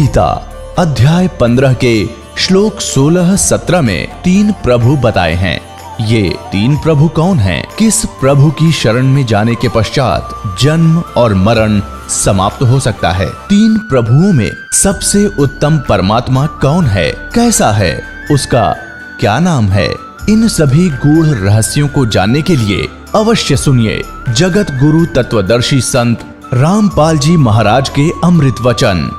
गीता अध्याय 15 के श्लोक 16-17 में 3 प्रभु बताए हैं। ये 3 प्रभु कौन हैं? किस प्रभु की शरण में जाने के पश्चात जन्म और मरण समाप्त हो सकता है? 3 प्रभुओं में सबसे उत्तम परमात्मा कौन है? कैसा है? उसका क्या नाम है? इन सभी गूढ़ रहस्यों को जानने के लिए अवश्य सुनिए जगत गुरु तत्वदर्शी संत रामपाल जी महाराज के अमृत वचन।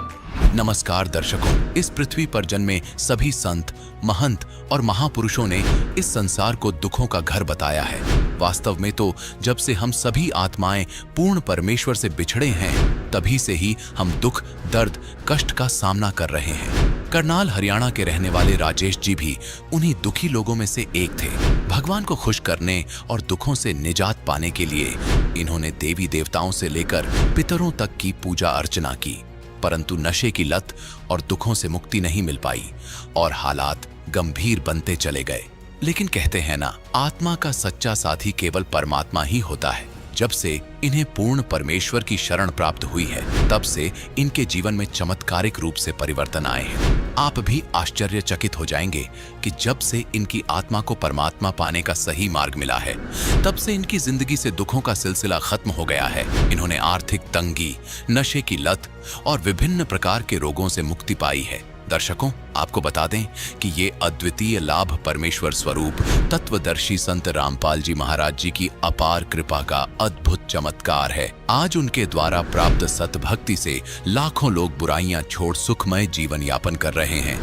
नमस्कार दर्शकों, इस पृथ्वी पर जन्मे सभी संत, महंत और महापुरुषों ने इस संसार को दुखों का घर बताया है। वास्तव में तो जब से हम सभी आत्माएं पूर्ण परमेश्वर से बिछड़े हैं, तभी से ही हम दुख, दर्द, कष्ट का सामना कर रहे हैं। करनाल हरियाणा के रहने वाले राजेश जी भी उन्हीं दुखी लोगों में से एक थे। भगवान को खुश करने और दुखों से निजात पाने के लिए इन्होंने देवी देवताओं से लेकर पितरों तक की पूजा अर्चना की, परंतु नशे की लत और दुखों से मुक्ति नहीं मिल पाई और हालात गंभीर बनते चले गए। लेकिन कहते हैं ना, आत्मा का सच्चा साथी केवल परमात्मा ही होता है। जब से इन्हें पूर्ण परमेश्वर की शरण प्राप्त हुई है, तब से इनके जीवन में चमत्कारिक रूप से परिवर्तन आए हैं। आप भी आश्चर्यचकित हो जाएंगे कि जब से इनकी आत्मा को परमात्मा पाने का सही मार्ग मिला है, तब से इनकी जिंदगी से दुखों का सिलसिला खत्म हो गया है। इन्होंने आर्थिक तंगी, नशे की लत और विभिन्न प्रकार के रोगों से मुक्ति पाई है। दर्शकों, आपको बता दें कि ये अद्वितीय लाभ परमेश्वर स्वरूप तत्वदर्शी संत रामपाल जी महाराज जी की अपार कृपा का अद्भुत चमत्कार है। आज उनके द्वारा प्राप्त सतभक्ति से लाखों लोग बुराइयां छोड़ सुखमय जीवन यापन कर रहे हैं।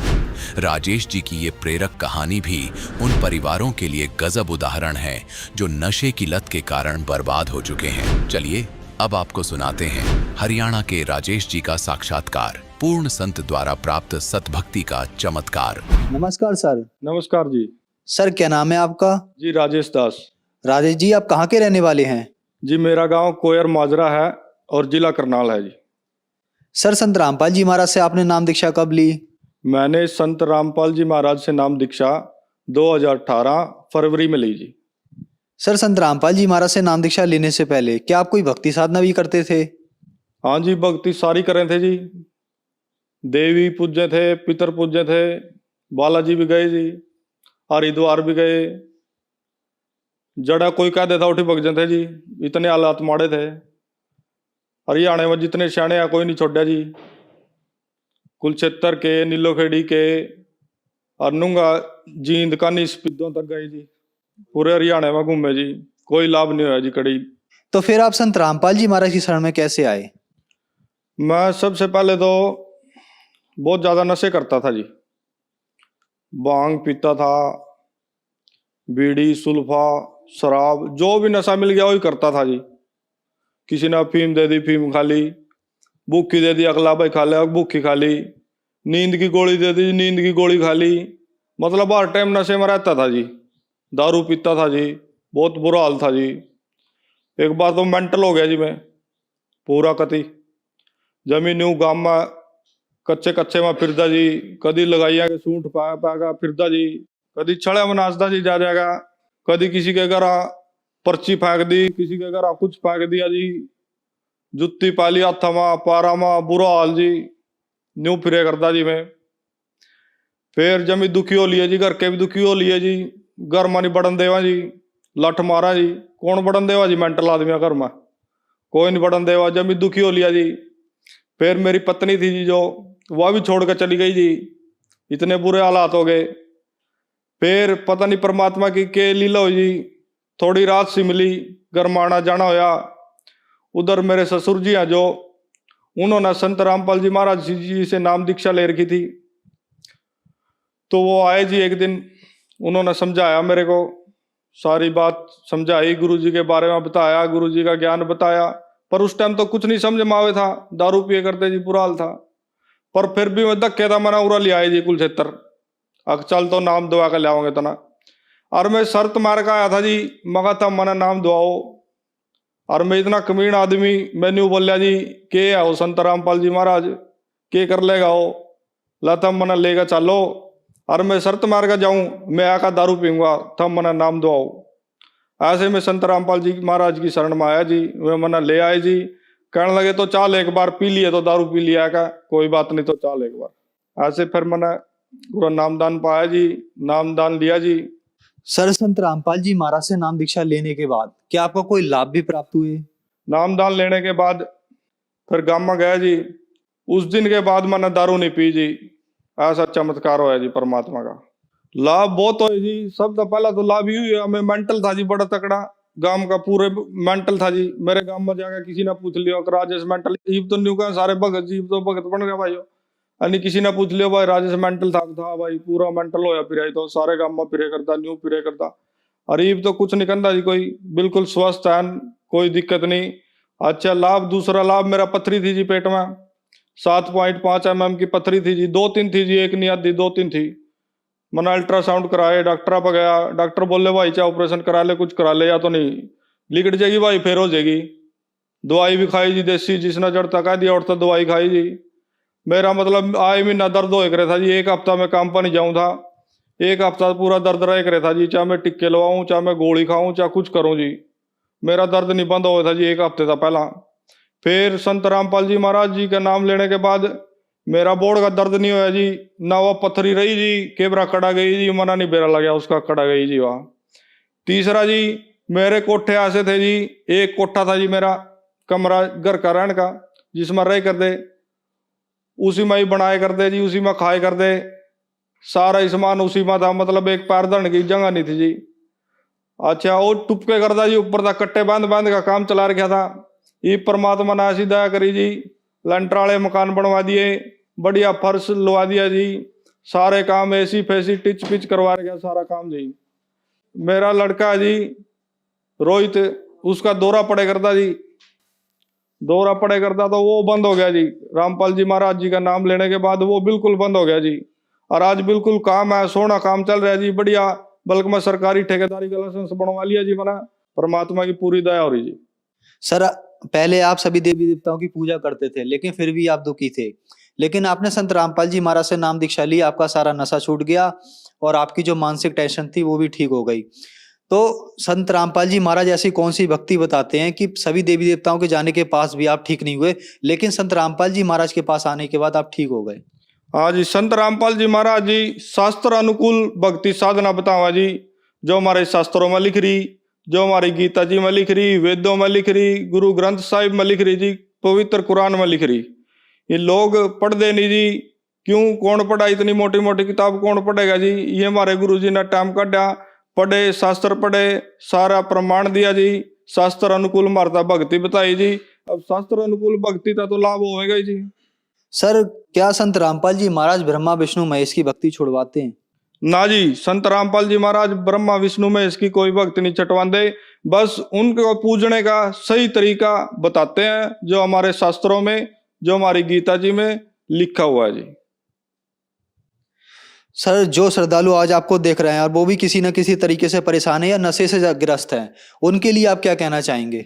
राजेश जी की ये प्रेरक कहानी भी उन परिवारों के लिए गजब उदाहरण है जो नशे की लत के कारण बर्बाद हो चुके हैं। चलिए अब आपको सुनाते हैं हरियाणा के राजेश जी का साक्षात्कार, पूर्ण संत द्वारा प्राप्त सतभक्ति का चमत्कार। नमस्कार सर। नमस्कार जी। सर क्या नाम है आपका? जी राजेश दास। राजेश जी, आप कहाँ के रहने वाले हैं? जी मेरा गांव कोयर माजरा है और जिला करनाल है जी। सर, संत रामपाल जी महाराज से आपने नाम दीक्षा कब ली? मैंने संत रामपाल जी महाराज से नाम दीक्षा 2018 फरवरी में ली जी। सर, संत रामपाल जी महाराज से नाम दीक्षा लेने से पहले क्या आप कोई भक्ति साधना भी करते थे? हाँ जी, भक्ति सारी करे थे जी। देवी पूज्य थे, पितर पूज्य थे, बालाजी भी गए जी, हरिद्वार भी गए। जड़ा कोई कह देता उठी भगजन थे जी, इतने हालात माड़े थे। हरियाणा में जितने सियाणे हैं कोई नहीं छोड़ा जी। कुलक्षेत्र के, नीलोखेड़ी के और नुंगा जींद कानी स्पिद्दों तक गए जी। पूरे हरियाणा में घूमे जी, कोई लाभ नहीं हुआ जी कड़ी। तो फिर आप संत रामपाल जी महाराज की शरण में कैसे आए? मैं सबसे पहले तो बहुत ज्यादा नशे करता था जी। भांग पीता था, बीड़ी, सुल्फा, शराब, जो भी नशा मिल गया वही करता था जी। किसी ने अफीम दे दी, फीम खा ली। भूखी दे दी, अगला भाई खा ले, भूखी खा ली। नींद की गोली दे दी, नींद की गोली खा ली। मतलब हर टाइम नशे में रहता था जी। दारू पीता था जी, बहुत बुरा हाल था जी। एक बार तो मेंटल हो गया जी मैं पूरा कति। जमीन न्यू गांव में कच्चे कच्चे में फिरदा जी, कदी लगाइया के सूंठ पाया पाएगा फिरदा जी, कदी छड़े में नाचता जी जा जाएगा, कदी किसी के घर पर्ची फेंक दी, किसी के घर कुछ फेंक दिया जी। जुत्ती पाली हाथा में, पारा में, बुरा हाल जी। न्यू फिरे करता जी मैं। फिर जमी दुखी हो लिया जी, घर के भी दुखी हो लिए जी। घर में नहीं बढ़न देवा जी, लठ मारा जी। कौन बढ़न देवा जी, मेंटल आदमी घर में कोई नहीं बढ़न देवा। जमी दुखी हो लिया जी। फिर मेरी पत्नी थी जी जो, वह भी छोड़ कर चली गई जी। इतने बुरे हालात हो गए। फिर पता नहीं परमात्मा की के लीला हुई जी, थोड़ी रात सी मिली, घर में आना जाना होया। उधर मेरे ससुर जी हैं जो, उन्होंने संत रामपाल जी महाराज जी से नाम दीक्षा ले रखी थी। तो वो आए जी एक दिन, उन्होंने समझाया मेरे को, सारी बात समझाई, गुरु जी के बारे में बताया, गुरु जी का ज्ञान बताया। पर उस टाइम तो कुछ नहीं समझ में आवे था, दारू पिए करते जी, बुरा हाल था। पर फिर भी मैं धक्के था, मैंने उरा लिया जी कुलक्षेत्र। अब चल तो नाम दुआ कर लाओगे तना। और मैं शर्त मार का आया था जी, मगा था मना नाम दुआओ। और मैं इतना कमीन आदमी, मैंने बोलिया जी के आओ संत रामपाल जी महाराज के कर लेगा हो, लाता मना लेगा चलो। और मैं शर्त मार कर जाऊं, मैं आका दारू पीऊंगा, तब मना नाम दुआओ। ऐसे में संत रामपाल जी महाराज की शरण में आया जी। वे मना ले आए जी, कहने लगे तो चाल एक बार पी लिए तो दारू पी लिया का, कोई बात नहीं तो चाल एक बार। ऐसे फिर मैंने पूरा नामदान पाया जी, नामदान लिया जी। सर, संत रामपाल जी महाराज से नाम दीक्षा लेने के बाद क्या आपको कोई लाभ भी प्राप्त हुए? नामदान लेने के बाद फिर गाँव में गया जी। उस दिन के बाद मैंने दारू नहीं पी जी। ऐसा चमत्कार होया जी परमात्मा का। लाभ बहुत हो जी। सबसे पहला तो लाभ ही हुआ, मैं मेंटल था जी बड़ा तकड़ा। गांव का पूरे मेंटल था जी। मेरे गांव में जाकर किसी ने पूछ लिया कि राजेश मेंटल, इब तो न्यू का सारे भगत जी, तो भगत बन गया भाई। यानी किसी ने पूछ लिया भाई राजेश मेंटल था भाई, पूरा मेंटल होया फिर तो सारे गांव में फिरे करता, न्यू फिरे करता। अरे इब तो कुछ नहीं करता जी, कोई बिल्कुल स्वस्थ है, कोई दिक्कत नहीं। अच्छा लाभ, दूसरा लाभ मेरा पथरी थी जी पेट में, 7.5 mm की पथरी थी जी। 2-3 थी जी, एक नहीं आधी, 2-3 थी। मैंने अल्ट्रासाउंड कराए, डॉक्टर पर गया। डॉक्टर बोले भाई चाहे ऑपरेशन करा ले, कुछ करा ले, या तो नहीं लिकट जाएगी भाई, फिर हो जाएगी। दवाई भी खाई जी देसी, जिसने जड़ता कह दिया और तो दवाई खाई जी। मेरा मतलब आए महीना दर्द हो रहा था जी। एक हफ्ता में काम पर नहीं जाऊँ था, एक हफ्ता पूरा दर्द रह रहा था जी। चाहे मैं टिक्के लगवाऊँ, चाहे मैं गोली खाऊं, चाहे कुछ करूँ जी, मेरा दर्द नहीं बंद हुआ था जी एक हफ्ते था पहला। फिर संत रामपाल जी महाराज जी का नाम लेने के बाद मेरा बोर्ड का दर्द नहीं हुआ जी, ना वो पथरी रही जी, केबरा कड़ा गई जी, मना नहीं बेरा लगा उसका, कड़ा गई जी वहाँ। तीसरा जी मेरे कोठे ऐसे थे जी, एक कोठा था जी मेरा कमरा घर का रहने का, जिसमें रह कर दे, उसी में ही बनाए कर दे जी, उसी में खाए कर दे, सारा ही सामान उसी में था। मतलब एक पैर धरने की जगह नहीं थी जी। अच्छा वो टुपके करता जी, ऊपर तक कट्टे बांध बांध का काम चला रखा था। ये परमात्मा ने ऐसी दया करी जी, लंटर वाले मकान बनवा दिए, बढ़िया फर्श लगा दिया जी, सारे काम एसी फैसी टिच पिच करवा रखा सारा काम जी। मेरा लड़का जी रोहित, उसका दौरा पड़े करता जी, दौरा पड़े करता तो वो बंद हो गया जी। रामपाल जी महाराज जी का नाम लेने के बाद वो बिल्कुल बंद हो गया जी। और आज बिल्कुल काम है, सोना काम चल रहा है जी, बढ़िया। बल्कि मैं सरकारी ठेकेदारी का लाइसेंस बनवा लिया जी मैंने, परमात्मा की पूरी दया हो रही जी। सर, पहले आप सभी देवी देवताओं की पूजा करते थे, लेकिन फिर भी आप दुखी थे। लेकिन आपने संत रामपाल जी महाराज से नाम दीक्षा ली, आपका सारा नशा छूट गया और आपकी जो मानसिक टेंशन थी वो भी ठीक हो गई। तो संत रामपाल जी महाराज ऐसी कौन सी भक्ति बताते हैं कि सभी देवी देवताओं के जाने के पास भी आप ठीक नहीं हुए, लेकिन संत रामपाल जी महाराज के पास आने के बाद आप ठीक हो गए? हाँ जी, संत रामपाल जी महाराज जी शास्त्र अनुकूल भक्ति साधना बतावा जी, जो हमारे शास्त्रों में लिख रही, जो हमारी गीता जी में लिख रही, वेदों में लिख रही, गुरु ग्रंथ साहिब में लिख रही जी, पवित्र कुरान में लिख रही। ये लोग पढ़ दे नहीं जी, क्यों, कौन पढ़ा, इतनी मोटी मोटी किताब कौन पढ़ेगा जी। ये हमारे गुरु जी ने टाइम काटा, पढ़े, शास्त्र पढ़े, सारा प्रमाण दिया जी, शास्त्र अनुकूल मारता भक्ति बताई जी। अब शास्त्र अनुकूल भक्ति का तो लाभ होगा जी। सर, क्या संत रामपाल जी महाराज ब्रह्मा विष्णु महेश की भक्ति छुड़वाते हैं? ना जी, संत रामपाल जी महाराज ब्रह्मा विष्णु में इसकी कोई भक्ति नहीं छटवाते, बस उनको पूजने का सही तरीका बताते हैं, जो हमारे शास्त्रों में, जो हमारी गीता जी में लिखा हुआ है जी। सर, जो श्रद्धालु आज आपको देख रहे हैं और वो भी किसी न किसी तरीके से परेशान है या नशे से ग्रस्त है, उनके लिए आप क्या कहना चाहेंगे?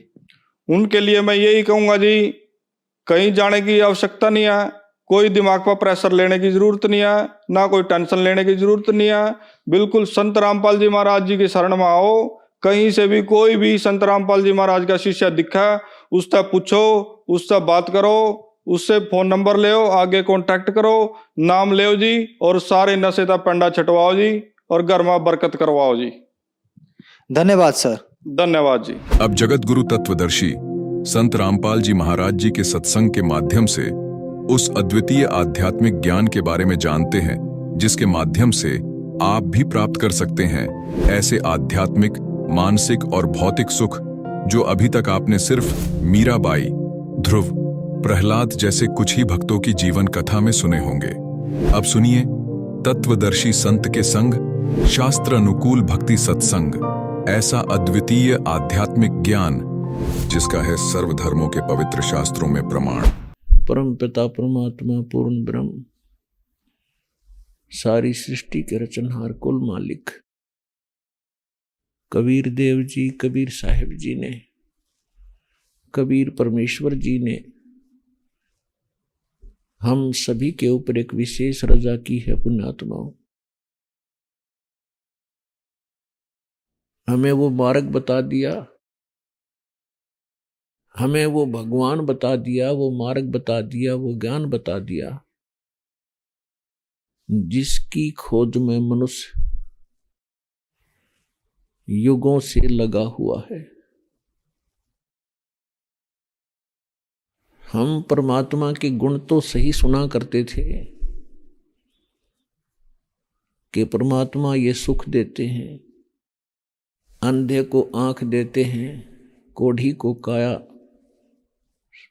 उनके लिए मैं यही कहूंगा जी, कहीं जाने की आवश्यकता नहीं है, कोई दिमाग पर प्रेशर लेने की जरूरत नहीं है, ना कोई टेंशन लेने की जरूरत नहीं है। बिल्कुल संत रामपाल जी महाराज जी की शरण में आओ। कहीं से भी कोई भी संत रामपाल जी महाराज का शिष्य दिखा, उससे पूछो, उससे बात करो, उससे फोन नंबर ले, आगे कांटेक्ट करो, नाम ले जी, और सारे नशे का पंडा छटवाओ जी, और घर में बरकत करवाओ जी। धन्यवाद सर। धन्यवाद जी। अब जगत गुरु तत्वदर्शी संत रामपाल जी महाराज जी के सत्संग के माध्यम से उस अद्वितीय आध्यात्मिक ज्ञान के बारे में जानते हैं, जिसके माध्यम से आप भी प्राप्त कर सकते हैं ऐसे आध्यात्मिक, मानसिक और भौतिक सुख जो अभी तक आपने सिर्फ मीराबाई, ध्रुव, प्रहलाद जैसे कुछ ही भक्तों की जीवन कथा में सुने होंगे। अब सुनिए तत्वदर्शी संत के संग शास्त्र अनुकूल भक्ति सत्संग, ऐसा अद्वितीय आध्यात्मिक ज्ञान जिसका है सर्वधर्मों के पवित्र शास्त्रों में प्रमाण। परम पिता परमात्मा पूर्ण ब्रह्म, सारी सृष्टि के रचनहार, कुल मालिक कबीर देव जी, कबीर साहिब जी ने, कबीर परमेश्वर जी ने हम सभी के ऊपर एक विशेष रजा की है। पुण्यात्माओं, हमें वो मार्ग बता दिया हमें वो भगवान बता दिया, वो मार्ग बता दिया, वो ज्ञान बता दिया, जिसकी खोज में मनुष्य युगों से लगा हुआ है। हम परमात्मा के गुण तो सही सुना करते थे कि परमात्मा ये सुख देते हैं, अंधे को आंख देते हैं, कोढ़ी को काया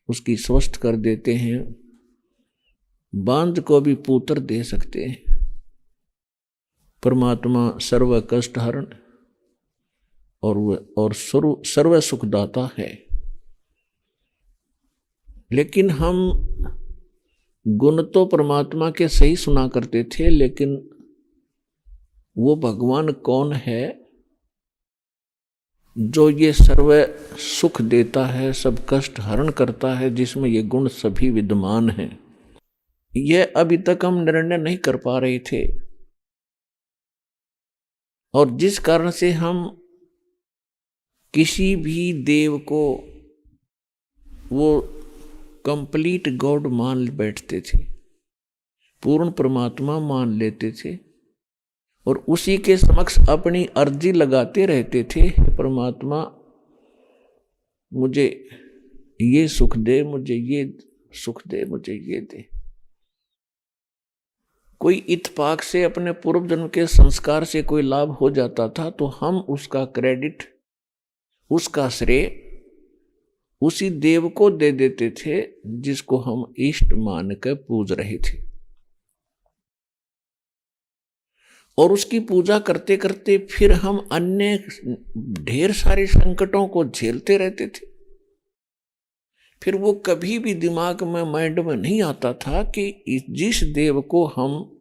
उसकी स्वस्थ कर देते हैं, बांझ को भी पुत्र दे सकते हैं। परमात्मा सर्व कष्ट हरण और सर्व सुखदाता है। लेकिन हम गुण तो परमात्मा के सही सुना करते थे, लेकिन वो भगवान कौन है जो ये सर्व सुख देता है, सब कष्ट हरण करता है, जिसमें ये गुण सभी विद्यमान हैं, यह अभी तक हम निर्णय नहीं कर पा रहे थे। और जिस कारण से हम किसी भी देव को वो कंप्लीट गॉड मान बैठते थे, पूर्ण परमात्मा मान लेते थे और उसी के समक्ष अपनी अर्जी लगाते रहते थे, परमात्मा मुझे ये सुख दे, मुझे ये सुख दे, मुझे ये दे। कोई इत्तेफाक से अपने पूर्व जन्म के संस्कार से कोई लाभ हो जाता था तो हम उसका क्रेडिट, उसका श्रेय उसी देव को दे देते थे जिसको हम इष्ट मान कर पूज रहे थे। और उसकी पूजा करते करते फिर हम अन्य ढेर सारे संकटों को झेलते रहते थे। फिर वो कभी भी दिमाग में, माइंड में नहीं आता था कि जिस देव को हम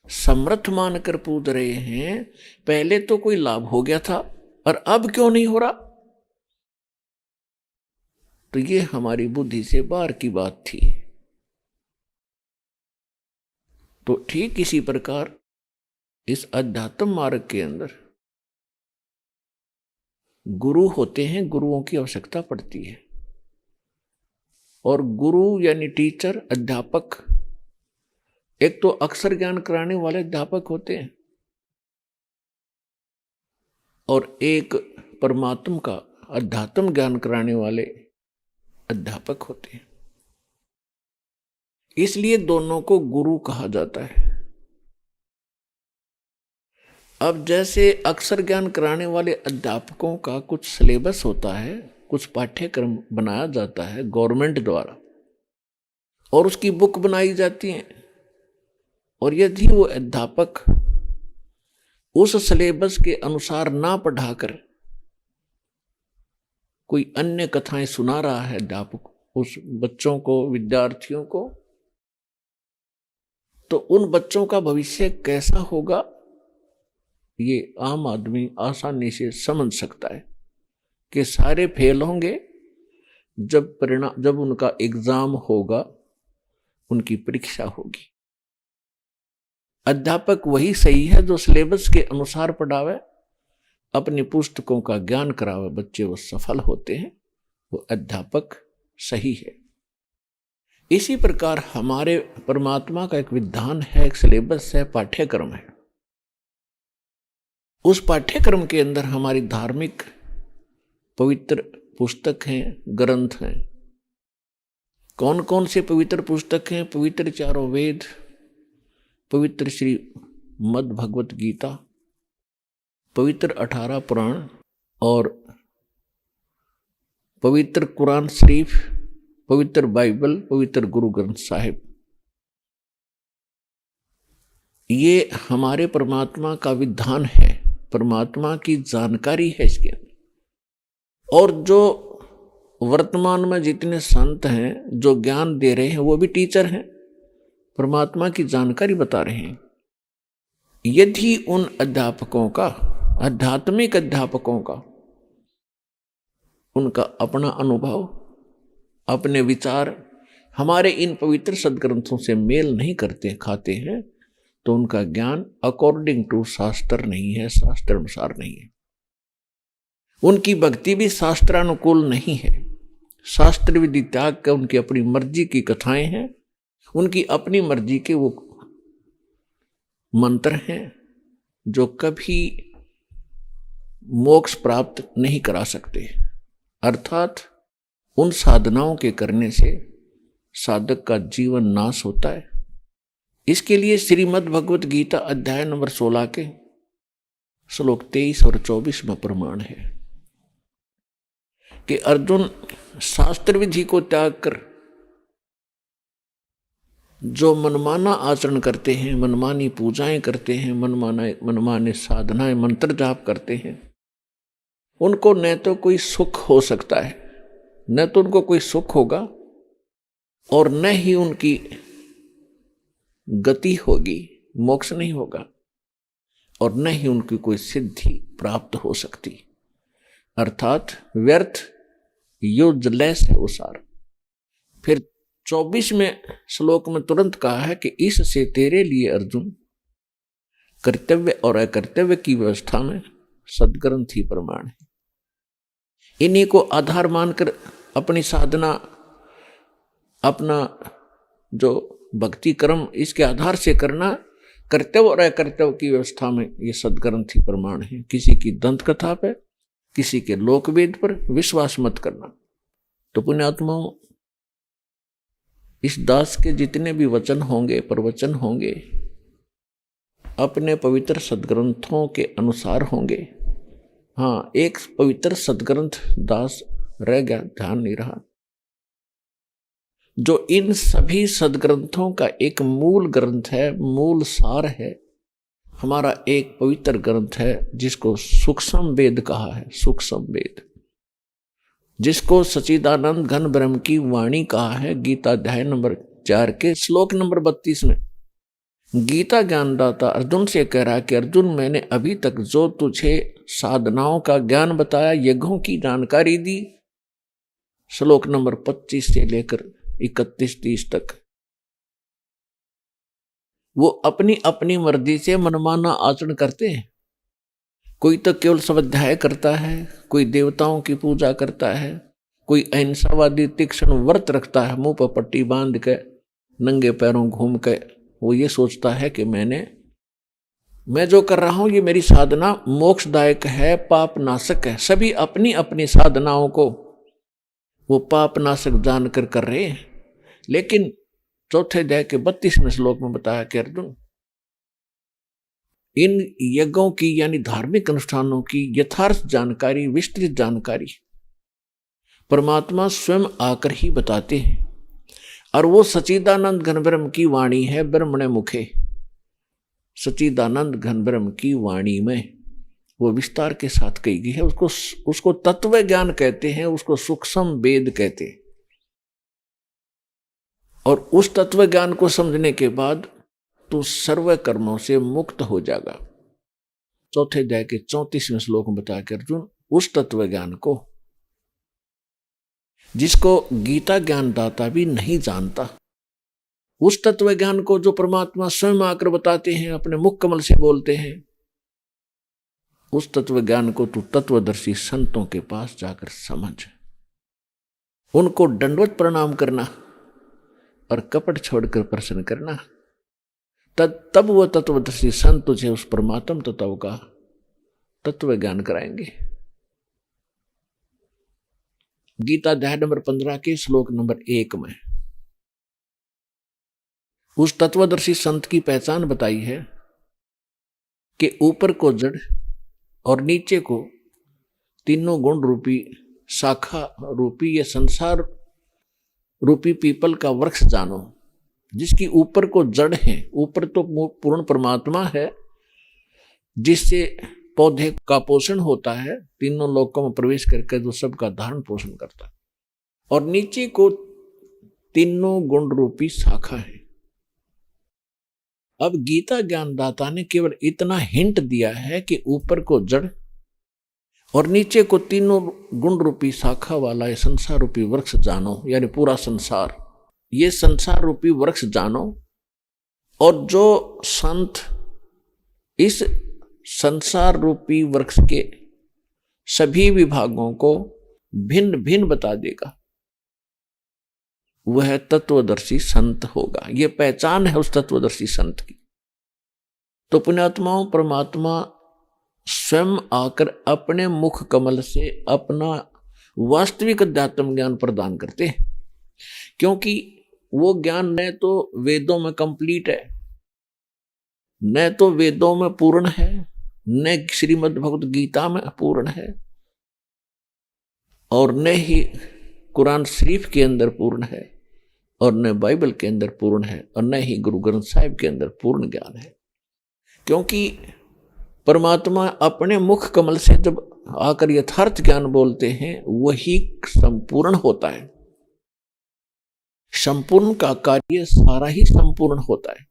समर्थ मानकर पूज रहे हैं, पहले तो कोई लाभ हो गया था और अब क्यों नहीं हो रहा। तो ये हमारी बुद्धि से बाहर की बात थी। तो ठीक इसी प्रकार इस अध्यात्म मार्ग के अंदर गुरु होते हैं, गुरुओं की आवश्यकता पड़ती है। और गुरु यानी टीचर, अध्यापक, एक तो अक्षर ज्ञान कराने वाले अध्यापक होते हैं और एक परमात्मा का अध्यात्म ज्ञान कराने वाले अध्यापक होते हैं। इसलिए दोनों को गुरु कहा जाता है। अब जैसे अक्षर ज्ञान कराने वाले अध्यापकों का कुछ सिलेबस होता है, कुछ पाठ्यक्रम बनाया जाता है गवर्नमेंट द्वारा और उसकी बुक बनाई जाती है, और यदि वो अध्यापक उस सिलेबस के अनुसार ना पढ़ाकर कोई अन्य कथाएं सुना रहा है अध्यापक उस बच्चों को, विद्यार्थियों को, तो उन बच्चों का भविष्य कैसा होगा ये आम आदमी आसानी से समझ सकता है कि सारे फेल होंगे जब उनका एग्जाम होगा, उनकी परीक्षा होगी। अध्यापक वही सही है जो सिलेबस के अनुसार पढ़ावे, अपनी पुस्तकों का ज्ञान करावे, बच्चे वो सफल होते हैं, वो अध्यापक सही है। इसी प्रकार हमारे परमात्मा का एक विधान है, एक सिलेबस है, पाठ्यक्रम है। उस पाठ्यक्रम के अंदर हमारी धार्मिक पवित्र पुस्तक हैं, ग्रंथ हैं। कौन कौन से पवित्र पुस्तक हैं? पवित्र चारों वेद, पवित्र श्री मद् भगवत गीता, पवित्र 18 पुराण और पवित्र कुरान शरीफ, पवित्र बाइबल, पवित्र गुरु ग्रंथ साहिब। ये हमारे परमात्मा का विधान है, परमात्मा की जानकारी है इसके अंदर। और जो वर्तमान में जितने संत हैं जो ज्ञान दे रहे हैं वो भी टीचर हैं, परमात्मा की जानकारी बता रहे हैं। यदि उन अध्यापकों का, आध्यात्मिक अध्यापकों का, उनका अपना अनुभव, अपने विचार हमारे इन पवित्र सदग्रंथों से मेल नहीं खाते हैं, तो उनका ज्ञान अकॉर्डिंग टू शास्त्र नहीं है, शास्त्र अनुसार नहीं है। उनकी भक्ति भी शास्त्रानुकूल नहीं है, शास्त्र विधि त्याग कर उनकी अपनी मर्जी की कथाएं हैं, उनकी अपनी मर्जी के वो मंत्र हैं जो कभी मोक्ष प्राप्त नहीं करा सकते। अर्थात उन साधनाओं के करने से साधक का जीवन नाश होता है। इसके लिए श्रीमद् भगवत गीता अध्याय नंबर 16 के श्लोक 23 और 24 में प्रमाण है कि अर्जुन शास्त्र विधि को त्याग कर जो मनमाना आचरण करते हैं, मनमानी पूजाएं करते हैं, मनमाने साधनाएं मंत्र जाप करते हैं, उनको न तो कोई सुख हो सकता है, न तो उनको कोई सुख होगा और न ही उनकी गति होगी, मोक्ष नहीं होगा, और न ही उनकी कोई सिद्धि प्राप्त हो सकती। अर्थात व्यर्थ, यूजलेस है वो सारा। फिर 24वें श्लोक में तुरंत कहा है कि इससे तेरे लिए अर्जुन कर्तव्य और अकर्तव्य की व्यवस्था में सद्ग्रंथ ही प्रमाण है। इन्हीं को आधार मानकर अपनी साधना, अपना जो भक्ति कर्म, इसके आधार से करना, कर्तव्य और अकर्तव्य की व्यवस्था में ये सद्ग्रंथ ही प्रमाण है। किसी की दंत कथा पे, किसी के लोकवेद पर विश्वास मत करना। तो पुण्यात्माओं, इस दास के जितने भी वचन होंगे, प्रवचन होंगे, अपने पवित्र सद्ग्रंथों के अनुसार होंगे। हाँ, एक पवित्र सद्ग्रंथ दास रह गया, ध्यान नहीं रहा, जो इन सभी सद्ग्रंथों का एक मूल ग्रंथ है, मूल सार है। हमारा एक पवित्र ग्रंथ है जिसको सूक्ष्म वेद कहा है, सूक्ष्म वेद, जिसको सच्चिदानंद घन ब्रह्म की वाणी कहा है। गीता अध्याय नंबर 4 के श्लोक नंबर 32 में गीता ज्ञानदाता अर्जुन से कह रहा है कि अर्जुन, मैंने अभी तक जो तुझे साधनाओं का ज्ञान बताया, यज्ञों की जानकारी दी, श्लोक नंबर 25 से लेकर 31-30 तक, वो अपनी अपनी मर्जी से मनमाना आचरण करते हैं। कोई तो केवल स्वाध्याय करता है, कोई देवताओं की पूजा करता है, कोई अहिंसावादी तीक्ष्ण व्रत रखता है, मुंह पर पट्टी बांध के नंगे पैरों घूम के वो ये सोचता है कि मैं जो कर रहा हूं ये मेरी साधना मोक्षदायक है, पाप नाशक है। सभी अपनी अपनी साधनाओं को वो पाप नाशक जानकर कर रहे हैं। लेकिन चौथे अध्याय के 32वें श्लोक में बताया कि अर्जुन, इन यज्ञों की यानी धार्मिक अनुष्ठानों की यथार्थ जानकारी, विस्तृत जानकारी परमात्मा स्वयं आकर ही बताते हैं। और वो सच्चिदानंद घन ब्रह्म की वाणी है, ब्रह्मणे मुखे। सच्चिदानंद घन ब्रह्म की वाणी में वो विस्तार के साथ कही गई है। उसको तत्व ज्ञान कहते हैं, उसको सूक्ष्म वेद कहते हैं। और उस तत्व ज्ञान को समझने के बाद तू सर्व कर्मों से मुक्त हो जाएगा। चौथे अध्याय के 34वें श्लोक में बताया कि अर्जुन, उस तत्व ज्ञान को जिसको गीता ज्ञानदाता भी नहीं जानता, उस तत्व ज्ञान को जो परमात्मा स्वयं आकर बताते हैं, अपने मुख कमल से बोलते हैं, उस तत्व ज्ञान को तू तत्वदर्शी संतों के पास जाकर समझ, उनको दंडवत प्रणाम करना और कपट छोड़कर प्रसन्न करना। तब वो तत्वदर्शी संत तुझे उस परमात्म तत्व का तत्व ज्ञान कराएंगे। गीता अध्याय नंबर 15 के श्लोक नंबर 1 में उस तत्वदर्शी संत की पहचान बताई है कि ऊपर को जड़ और नीचे को तीनों गुण रूपी शाखा रूपी ये संसार रूपी पीपल का वृक्ष जानो, जिसकी ऊपर को जड़ है। ऊपर तो पूर्ण परमात्मा है जिससे पौधे का पोषण होता है, तीनों लोकों में प्रवेश करके जो सबका धारण पोषण करता है, और नीचे को तीनों गुण रूपी शाखा है। अब गीता ज्ञानदाता ने केवल इतना हिंट दिया है कि ऊपर को जड़ और नीचे को तीनों गुण रूपी शाखा वाला ये संसार रूपी वृक्ष जानो, यानी पूरा संसार, ये संसार रूपी वृक्ष जानो। और जो संत इस संसार रूपी वृक्ष के सभी विभागों को भिन्न भिन्न बता देगा, वह तत्वदर्शी संत होगा। यह पहचान है उस तत्वदर्शी संत की। तो पुण्यात्माओं, परमात्मा स्वयं आकर अपने मुख कमल से अपना वास्तविक अध्यात्म ज्ञान प्रदान करते हैं, क्योंकि वो ज्ञान न तो वेदों में कंप्लीट है, न तो वेदों में पूर्ण है, न श्रीमद् भगवत गीता में पूर्ण है, और न ही कुरान शरीफ के अंदर पूर्ण है, और न बाइबल के अंदर पूर्ण है, और न ही गुरु ग्रंथ साहिब के अंदर पूर्ण ज्ञान है। क्योंकि परमात्मा अपने मुख कमल से जब आकर यथार्थ ज्ञान बोलते हैं वही संपूर्ण होता है। संपूर्ण का कार्य सारा ही संपूर्ण होता है।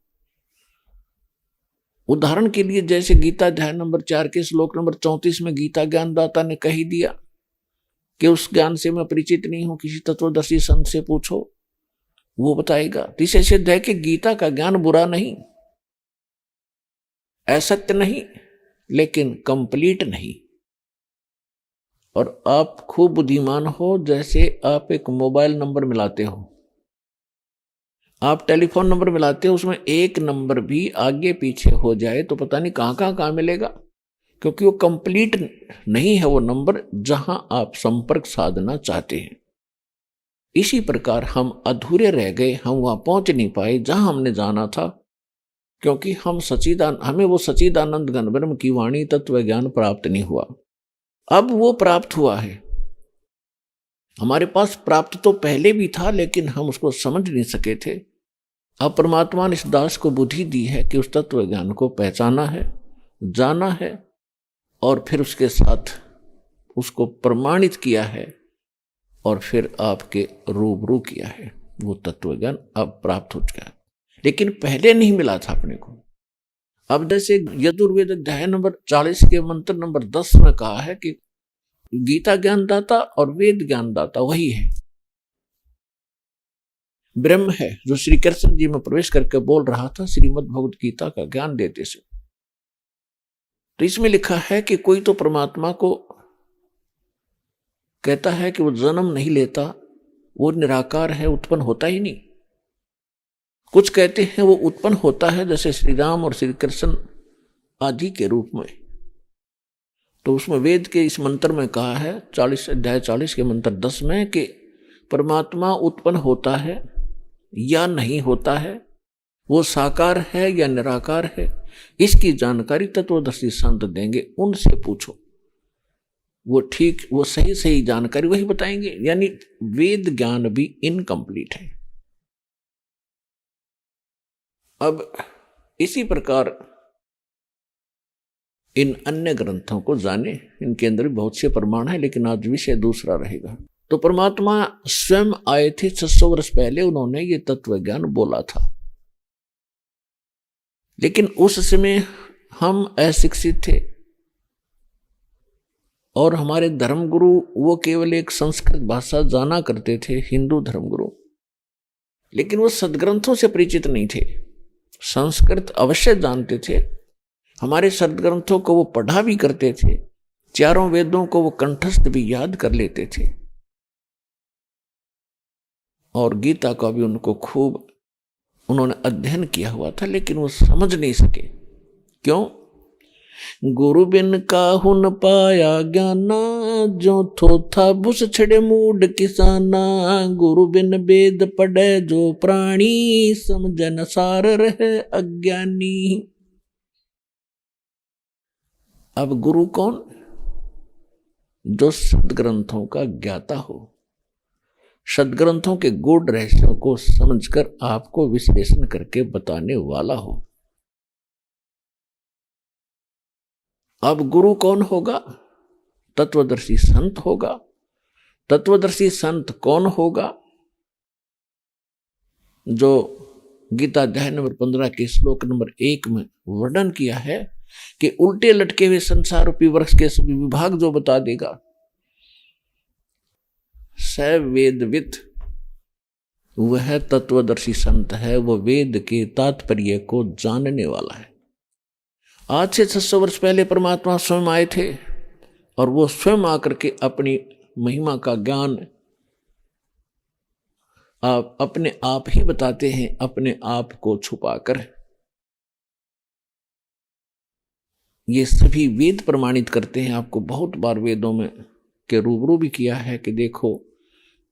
उदाहरण के लिए जैसे गीता अध्याय नंबर 4 के श्लोक नंबर 34 में गीता ज्ञानदाता ने कही दिया कि उस ज्ञान से मैं परिचित नहीं हूं, किसी तत्वदर्शी संत से पूछो, वो बताएगा। इसे सिद्ध है कि गीता का ज्ञान बुरा नहीं, असत्य नहीं, लेकिन कंप्लीट नहीं। और आप खूब बुद्धिमान हो, जैसे आप एक मोबाइल नंबर मिलाते हो, आप टेलीफोन नंबर मिलाते हो, उसमें एक नंबर भी आगे पीछे हो जाए तो पता नहीं कहां मिलेगा, क्योंकि वो कंप्लीट नहीं है वो नंबर जहां आप संपर्क साधना चाहते हैं। इसी प्रकार हम अधूरे रह गए, हम वहां पहुंच नहीं पाए जहां हमने जाना था, क्योंकि हमें वो सच्चिदानंद घन ब्रह्म की वाणी तत्व ज्ञान प्राप्त नहीं हुआ। अब वो प्राप्त हुआ है। हमारे पास प्राप्त तो पहले भी था, लेकिन हम उसको समझ नहीं सके थे। अब परमात्मा ने इस दास को बुद्धि दी है कि उस तत्व ज्ञान को पहचाना है, जाना है, और फिर उसके साथ उसको प्रमाणित किया है, और फिर आपके रूबरू किया है। वो तत्व ज्ञान अब प्राप्त हो चुका है, लेकिन पहले नहीं मिला था अपने को। अब जैसे यजुर्वेद अध्याय नंबर 40 के मंत्र नंबर 10 में कहा है कि गीता ज्ञानदाता और वेद ज्ञानदाता वही है, ब्रह्म है, जो श्री कृष्ण जी में प्रवेश करके बोल रहा था श्रीमद् भगवत गीता का ज्ञान देते से। तो इसमें लिखा है कि कोई तो परमात्मा को कहता है कि वो जन्म नहीं लेता, वो निराकार है, उत्पन्न होता ही नहीं। कुछ कहते हैं वो उत्पन्न होता है, जैसे श्री राम और श्री कृष्ण आदि के रूप में। तो उसमें वेद के इस मंत्र में कहा है, 40 अध्याय 40 के मंत्र 10 में, कि परमात्मा उत्पन्न होता है या नहीं होता है, वो साकार है या निराकार है, इसकी जानकारी तत्वदर्शी संत देंगे, उनसे पूछो। वो सही जानकारी वही बताएंगे। यानी वेद ज्ञान भी इनकम्प्लीट है। अब इसी प्रकार इन अन्य ग्रंथों को जाने, इनके अंदर भी बहुत से प्रमाण है, लेकिन आज विषय दूसरा रहेगा। तो परमात्मा स्वयं आए थे 600 वर्ष पहले, उन्होंने ये तत्व ज्ञान बोला था, लेकिन उस समय हम अशिक्षित थे, और हमारे धर्मगुरु वो केवल एक संस्कृत भाषा जाना करते थे, हिंदू धर्मगुरु, लेकिन वो सदग्रंथों से परिचित नहीं थे। संस्कृत अवश्य जानते थे, हमारे सदग्रंथों को वो पढ़ा भी करते थे, चारों वेदों को वो कंठस्थ भी याद कर लेते थे, और गीता का भी उनको खूब उन्होंने अध्ययन किया हुआ था, लेकिन वो समझ नहीं सके। क्यों? गुरु बिन काहू न पाया ज्ञाना, जो थोथा बुस छड़े मूड किसाना। गुरु बिन वेद पढ़े जो प्राणी, समझन सार रहे अज्ञानी। अब गुरु कौन? जो सदग्रंथों का ज्ञाता हो, सदग्रंथों के गूढ़ रहस्यों को समझकर आपको विश्लेषण करके बताने वाला हो। अब गुरु कौन होगा? तत्वदर्शी संत होगा। तत्वदर्शी संत कौन होगा? जो गीता अध्याय नंबर 15 के श्लोक नंबर 1 में वर्णन किया है कि उल्टे लटके हुए संसार रूपी वृक्ष के सभी विभाग जो बता देगा, स वेदविद, वह तत्वदर्शी संत है, वह वेद के तात्पर्य को जानने वाला है। आज से 600 वर्ष पहले परमात्मा स्वयं आए थे, और वो स्वयं आकर के अपनी महिमा का ज्ञान आप अपने आप ही बताते हैं, अपने आप को छुपाकर। ये सभी वेद प्रमाणित करते हैं। आपको बहुत बार वेदों में के रूबरू भी किया है कि देखो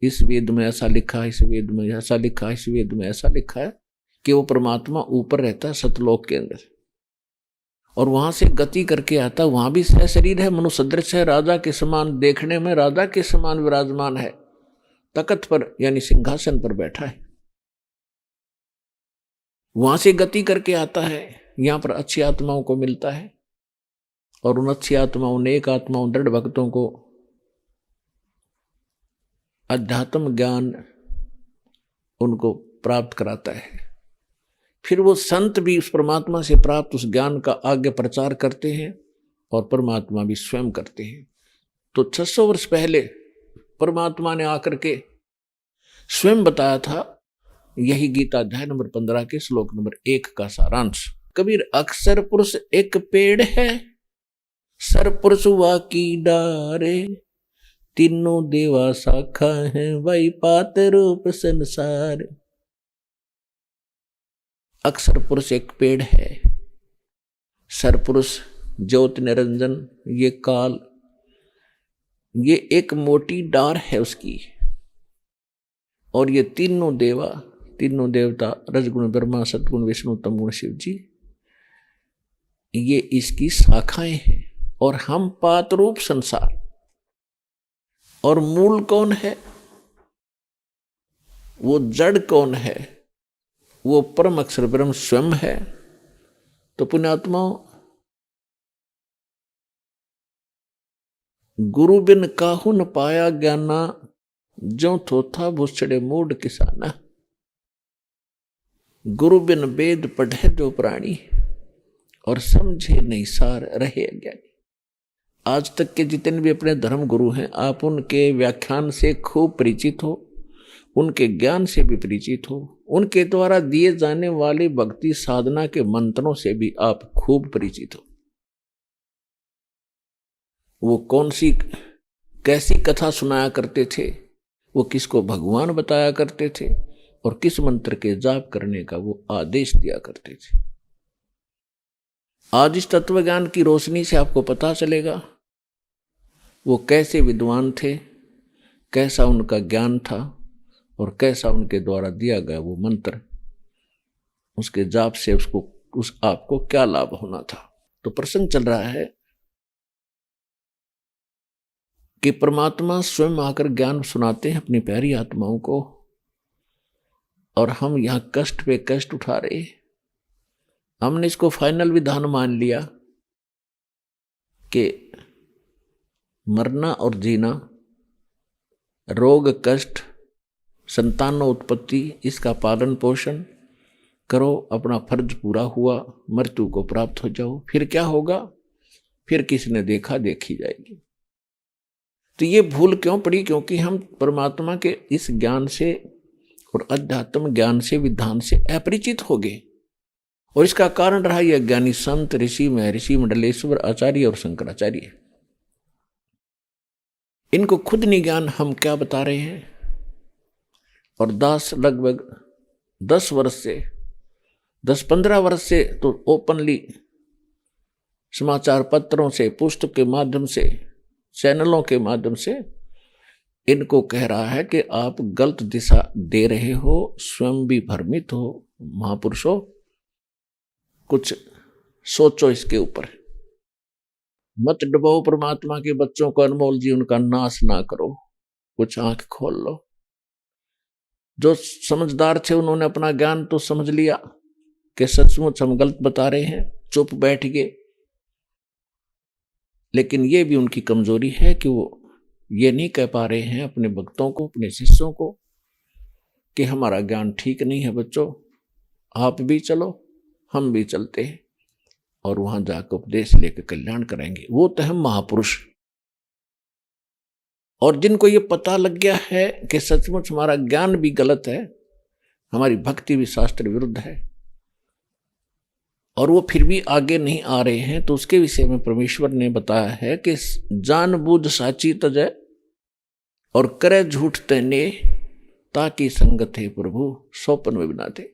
इस वेद में ऐसा लिखा है, इस वेद में ऐसा लिखा है, इस वेद में ऐसा लिखा है कि वो परमात्मा ऊपर रहता है सतलोक के अंदर, और वहां से गति करके आता। वहां भी शरीर है, मनुष्य सदृश है, राजा के समान, देखने में राजा के समान विराजमान है, तख्त पर यानी सिंहासन पर बैठा है। वहां से गति करके आता है, यहां पर अच्छी आत्माओं को मिलता है, और उन अच्छी आत्माओं, नेक आत्माओं, दृढ़ भक्तों को अध्यात्म ज्ञान उनको प्राप्त कराता है। फिर वो संत भी उस परमात्मा से प्राप्त उस ज्ञान का आगे प्रचार करते हैं, और परमात्मा भी स्वयं करते हैं। तो 600 वर्ष पहले परमात्मा ने आकर के स्वयं बताया था। यही गीता अध्याय नंबर 15 के श्लोक नंबर 1 का सारांश। कबीर, अक्षर पुरुष एक पेड़ है, सर पुरुष वा की डारे, तीनों देवा शाखा है, वही पात रूप संसार। अक्षर पुरुष एक पेड़ है, सर पुरुष ज्योति निरंजन, ये काल, ये एक मोटी डार है उसकी, और ये तीनों देवा, तीनों देवता, रजगुण ब्रह्मा, सतगुण विष्णु, तमगुण शिव जी, ये इसकी शाखाएं हैं। और हम पात रूप संसार। और मूल कौन है? वो जड़ कौन है? वो परम अक्षर ब्रह्म स्वयं है। तो पुण्यात्माओं, गुरु बिन काहू न पाया ज्ञाना, जो थोथा भूसड़े मूड किसाना। गुरु बिन वेद पढ़े जो प्राणी, और समझे नहीं सार रहे अज्ञानी। आज तक के जितने भी अपने धर्म गुरु हैं, आप उनके व्याख्यान से खूब परिचित हो, उनके ज्ञान से भी परिचित हो, उनके द्वारा दिए जाने वाले भक्ति साधना के मंत्रों से भी आप खूब परिचित हो। वो कौन सी कैसी कथा सुनाया करते थे, वो किसको भगवान बताया करते थे, और किस मंत्र के जाप करने का वो आदेश दिया करते थे। आज इस तत्व ज्ञान की रोशनी से आपको पता चलेगा वो कैसे विद्वान थे, कैसा उनका ज्ञान था, और कैसा उनके द्वारा दिया गया वो मंत्र, उसके जाप से उस आपको क्या लाभ होना था। तो प्रसंग चल रहा है कि परमात्मा स्वयं आकर ज्ञान सुनाते हैं अपनी प्यारी आत्माओं को, और हम यहां कष्ट पे कष्ट उठा रहे। हमने इसको फाइनल विधान मान लिया कि मरना और जीना, रोग कष्ट, संतान उत्पत्ति, इसका पालन पोषण करो, अपना फर्ज पूरा हुआ, मृत्यु को प्राप्त हो जाओ। फिर क्या होगा? फिर किसी ने देखा देखी जाएगी। तो ये भूल क्यों पड़ी? क्योंकि हम परमात्मा के इस ज्ञान से और अध्यात्म ज्ञान से, विधान से अपरिचित हो गए। और इसका कारण रहा यह ज्ञानी संत, ऋषि, महर्षि, मंडलेश्वर, आचार्य और शंकराचार्य। इनको खुद नहीं ज्ञान हम क्या बता रहे हैं। और लगभग 10 वर्ष से, 10-15 वर्ष से तो ओपनली समाचार पत्रों से, पुस्तक के माध्यम से, चैनलों के माध्यम से इनको कह रहा है कि आप गलत दिशा दे रहे हो, स्वयं भी भ्रमित हो। महापुरुषों, कुछ सोचो इसके ऊपर। मत डुबाओ परमात्मा के बच्चों को, अनमोल जीवन का नाश ना करो। कुछ आंख खोल लो। जो समझदार थे उन्होंने अपना ज्ञान तो समझ लिया कि सचमुच हम गलत बता रहे हैं, चुप बैठ गए। लेकिन ये भी उनकी कमजोरी है कि वो ये नहीं कह पा रहे हैं अपने भक्तों को, अपने शिष्यों को कि हमारा ज्ञान ठीक नहीं है बच्चों, आप भी चलो, हम भी चलते हैं, और वहां जाकर उपदेश लेकर कल्याण करेंगे। वो तो हम महापुरुष। और जिनको ये पता लग गया है कि सचमुच हमारा ज्ञान भी गलत है, हमारी भक्ति भी शास्त्र विरुद्ध है, और वो फिर भी आगे नहीं आ रहे हैं, तो उसके विषय में परमेश्वर ने बताया है कि जानबूझ साची तजय और करे झूठ तने, ताकि संगत है प्रभु सौपन में बिना दे।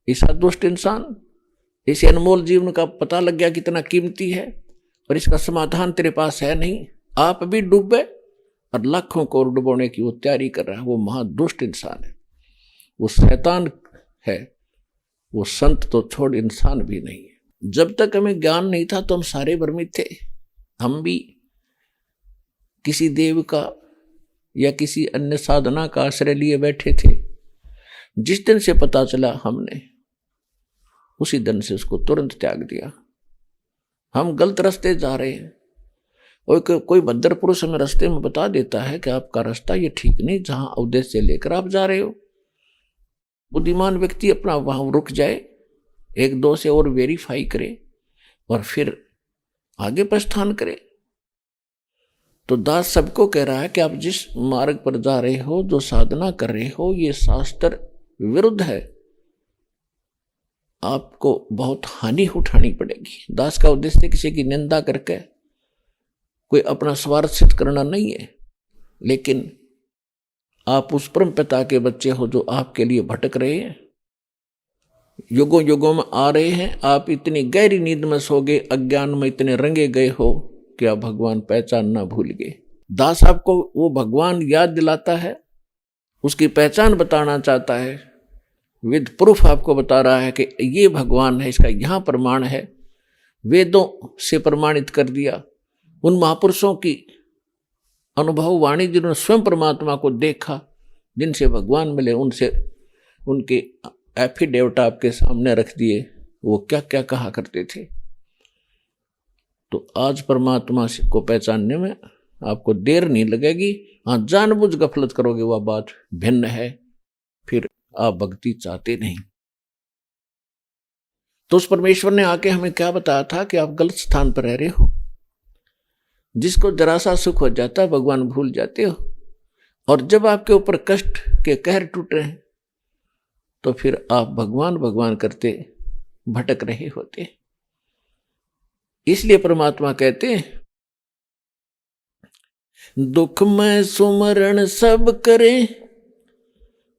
ऐसा दुष्ट इंसान, इसे अनमोल जीवन का पता लग गया कितना कीमती है और इसका समाधान तेरे पास है नहीं, आप भी डूबे और लाखों को डुबोने की वो तैयारी कर रहा है, वो महादुष्ट इंसान है, वो शैतान है, वो संत तो छोड़ इंसान भी नहीं है। जब तक हमें ज्ञान नहीं था तो हम सारे भ्रमित थे, हम भी किसी देव का या किसी अन्य साधना का आश्रय लिए बैठे थे। जिस दिन से पता चला हमने उसी दिन से उसको तुरंत त्याग दिया। हम गलत रास्ते जा रहे हैं और कोई भद्र पुरुष हमें रास्ते में बता देता है कि आपका रास्ता ये ठीक नहीं, जहां उद्देश्य लेकर आप जा रहे हो। बुद्धिमान व्यक्ति अपना वहां रुक जाए, एक दो से और वेरीफाई करे और फिर आगे प्रस्थान करे। तो दास सबको कह रहा है कि आप जिस मार्ग पर जा रहे हो, जो साधना कर रहे हो, ये शास्त्र विरुद्ध है, आपको बहुत हानि उठानी पड़ेगी। दास का उद्देश्य किसी की निंदा करके कोई अपना स्वार्थ सिद्ध करना नहीं है, लेकिन आप उस परम पिता के बच्चे हो जो आपके लिए भटक रहे हैं, युगों युगों में आ रहे हैं। आप इतनी गहरी नींद में सो गए, अज्ञान में इतने रंगे गए हो कि आप भगवान पहचान ना भूल गए। दास आपको वो भगवान याद दिलाता है, उसकी पहचान बताना चाहता है, विद प्रूफ आपको बता रहा है कि ये भगवान है, इसका यहां प्रमाण है, वेदों से प्रमाणित कर दिया। उन महापुरुषों की अनुभव वाणी जिन्होंने स्वयं परमात्मा को देखा, जिनसे भगवान मिले, उनसे उनके एफिडेविट आपके सामने रख दिए, वो क्या क्या कहा करते थे। तो आज परमात्मा को पहचानने में आपको देर नहीं लगेगी। हाँ, जानबूझ गफलत करोगे वह बात भिन्न है, फिर आप भक्ति चाहते नहीं। तो उस परमेश्वर ने आके हमें क्या बताया था कि आप गलत स्थान पर रह रहे हो। जिसको जरा सा सुख हो जाता है भगवान भूल जाते हो, और जब आपके ऊपर कष्ट के कहर टूट रहे हैं तो फिर आप भगवान भगवान करते भटक रहे होते। इसलिए परमात्मा कहते हैं, दुख में सुमरण सब करे,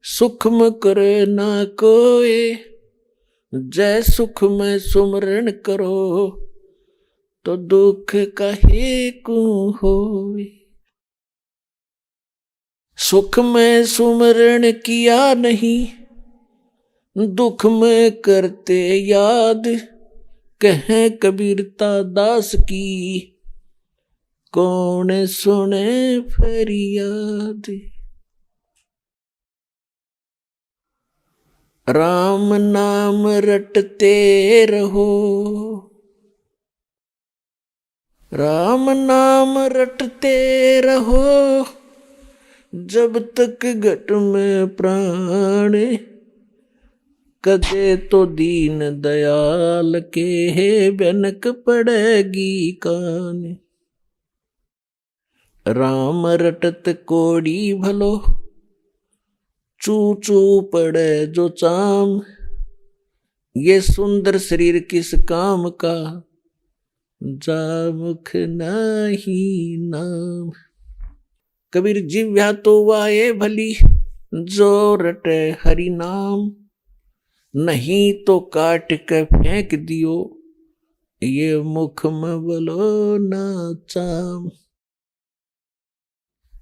सुख में करे ना कोई, जय सुख में सुमरण करो, तो दुख काहे को होवे। सुख में सुमरण किया नहीं, दुख में करते याद, कहें कबीरता दास की, कौन सुने फरियाद। राम नाम रटते रहो, राम नाम रटते रहो, जब तक घट में प्राण, कदे तो दीन दयाल के बनक पड़ेगी कान। राम रटत कोड़ी भलो, चू चू पड़े जो चाम, ये सुंदर शरीर किस काम का, जा मुख नहीं नाम। कबीर जिव्या तो वाये भली, जो रटे हरि नाम, नहीं तो काट के फेंक दियो, ये मुख में बोलो ना चाम।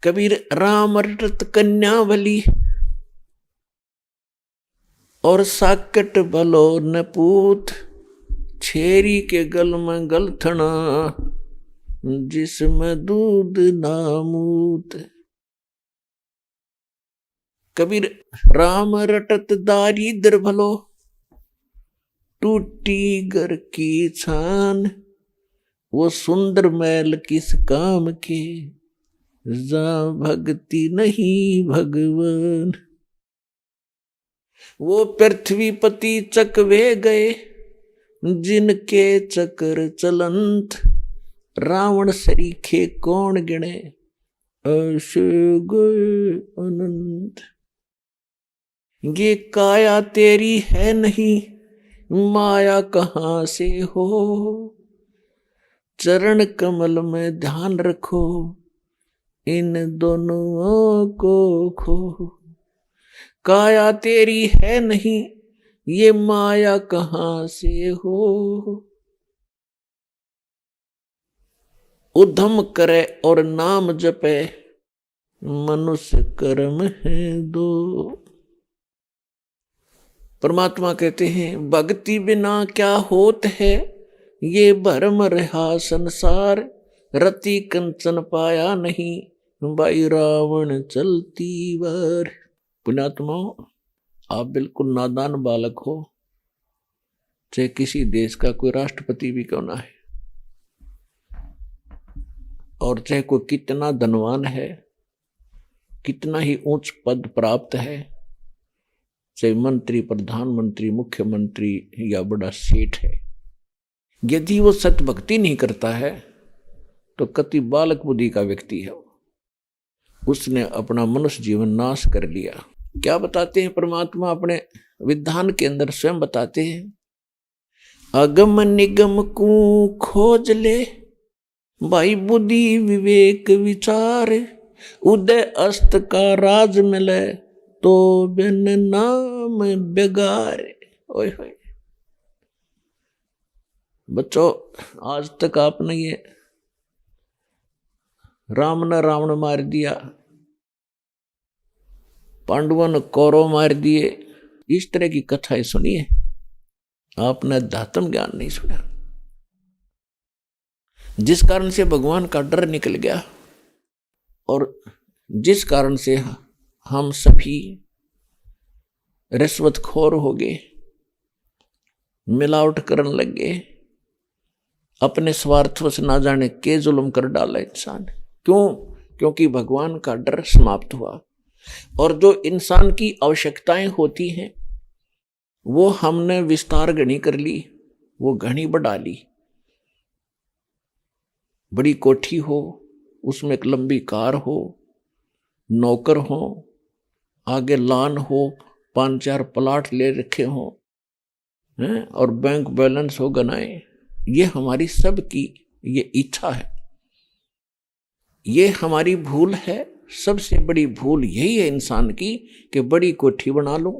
कबीर राम रटत कन्या भली, और साकट भलो न पूत, छेरी के गल में गलथना, जिसमें दूध नामूत। कबीर राम रटत दारिद्र भलो, टूटी घर की छान, वो सुंदर मैल किस काम के, जा भक्ति नहीं भगवान। वो पृथ्वीपति चकवे गए, जिनके चक्र चलंत, रावण सरीखे कौन गिने, ऐसे गए अनंत। ये काया तेरी है नहीं, माया कहाँ से हो, चरण कमल में ध्यान रखो, इन दोनों को खो। काया तेरी है नहीं, ये माया कहां से हो। उद्यम करे और नाम जपे, मनुष्य कर्म है दो। परमात्मा कहते हैं भक्ति बिना क्या होत है, ये भरम रहा संसार, रति कंचन पाया नहीं, भाई रावण चलती बार। पुण्यात्माओं, आप बिल्कुल नादान बालक हो, चाहे किसी देश का कोई राष्ट्रपति भी क्यों ना है, और चाहे कोई कितना धनवान है, कितना ही उच्च पद प्राप्त है, चाहे मंत्री, प्रधानमंत्री, मुख्यमंत्री या बड़ा सेठ है, यदि वो सत भक्ति नहीं करता है तो कति बालक बुद्धि का व्यक्ति है, उसने अपना मनुष्य जीवन नाश कर लिया। क्या बताते हैं परमात्मा अपने विधान के अंदर स्वयं बताते हैं, अगम निगम को खोज ले, भाई बुद्धि विवेक विचार, उदय अस्त का राज मिले, तो बिन नाम बेगार। ओए होए बच्चों, आज तक आपने ये राम ने रावण मार दिया, पांडवों ने कौरव मार दिए, इस तरह की कथाएं सुनी है, आपने अध्यात्म ज्ञान नहीं सुना, जिस कारण से भगवान का डर निकल गया और जिस कारण से हम सभी रिश्वतखोर हो गए, मिलावट करने लग गए, अपने स्वार्थों से ना जाने के जुल्म कर डाला इंसान। क्यों? क्योंकि भगवान का डर समाप्त हुआ, और जो इंसान की आवश्यकताएं होती हैं वो हमने विस्तार घनी कर ली, वो घनी बढ़ा ली। बड़ी कोठी हो, उसमें एक लंबी कार हो, नौकर हो, आगे लान हो, 5-4 प्लाट ले रखे हो, और बैंक बैलेंस हो गनाए। ये हमारी सबकी ये इच्छा है, ये हमारी भूल है। सबसे बड़ी भूल यही है इंसान की कि बड़ी कोठी बना लूं,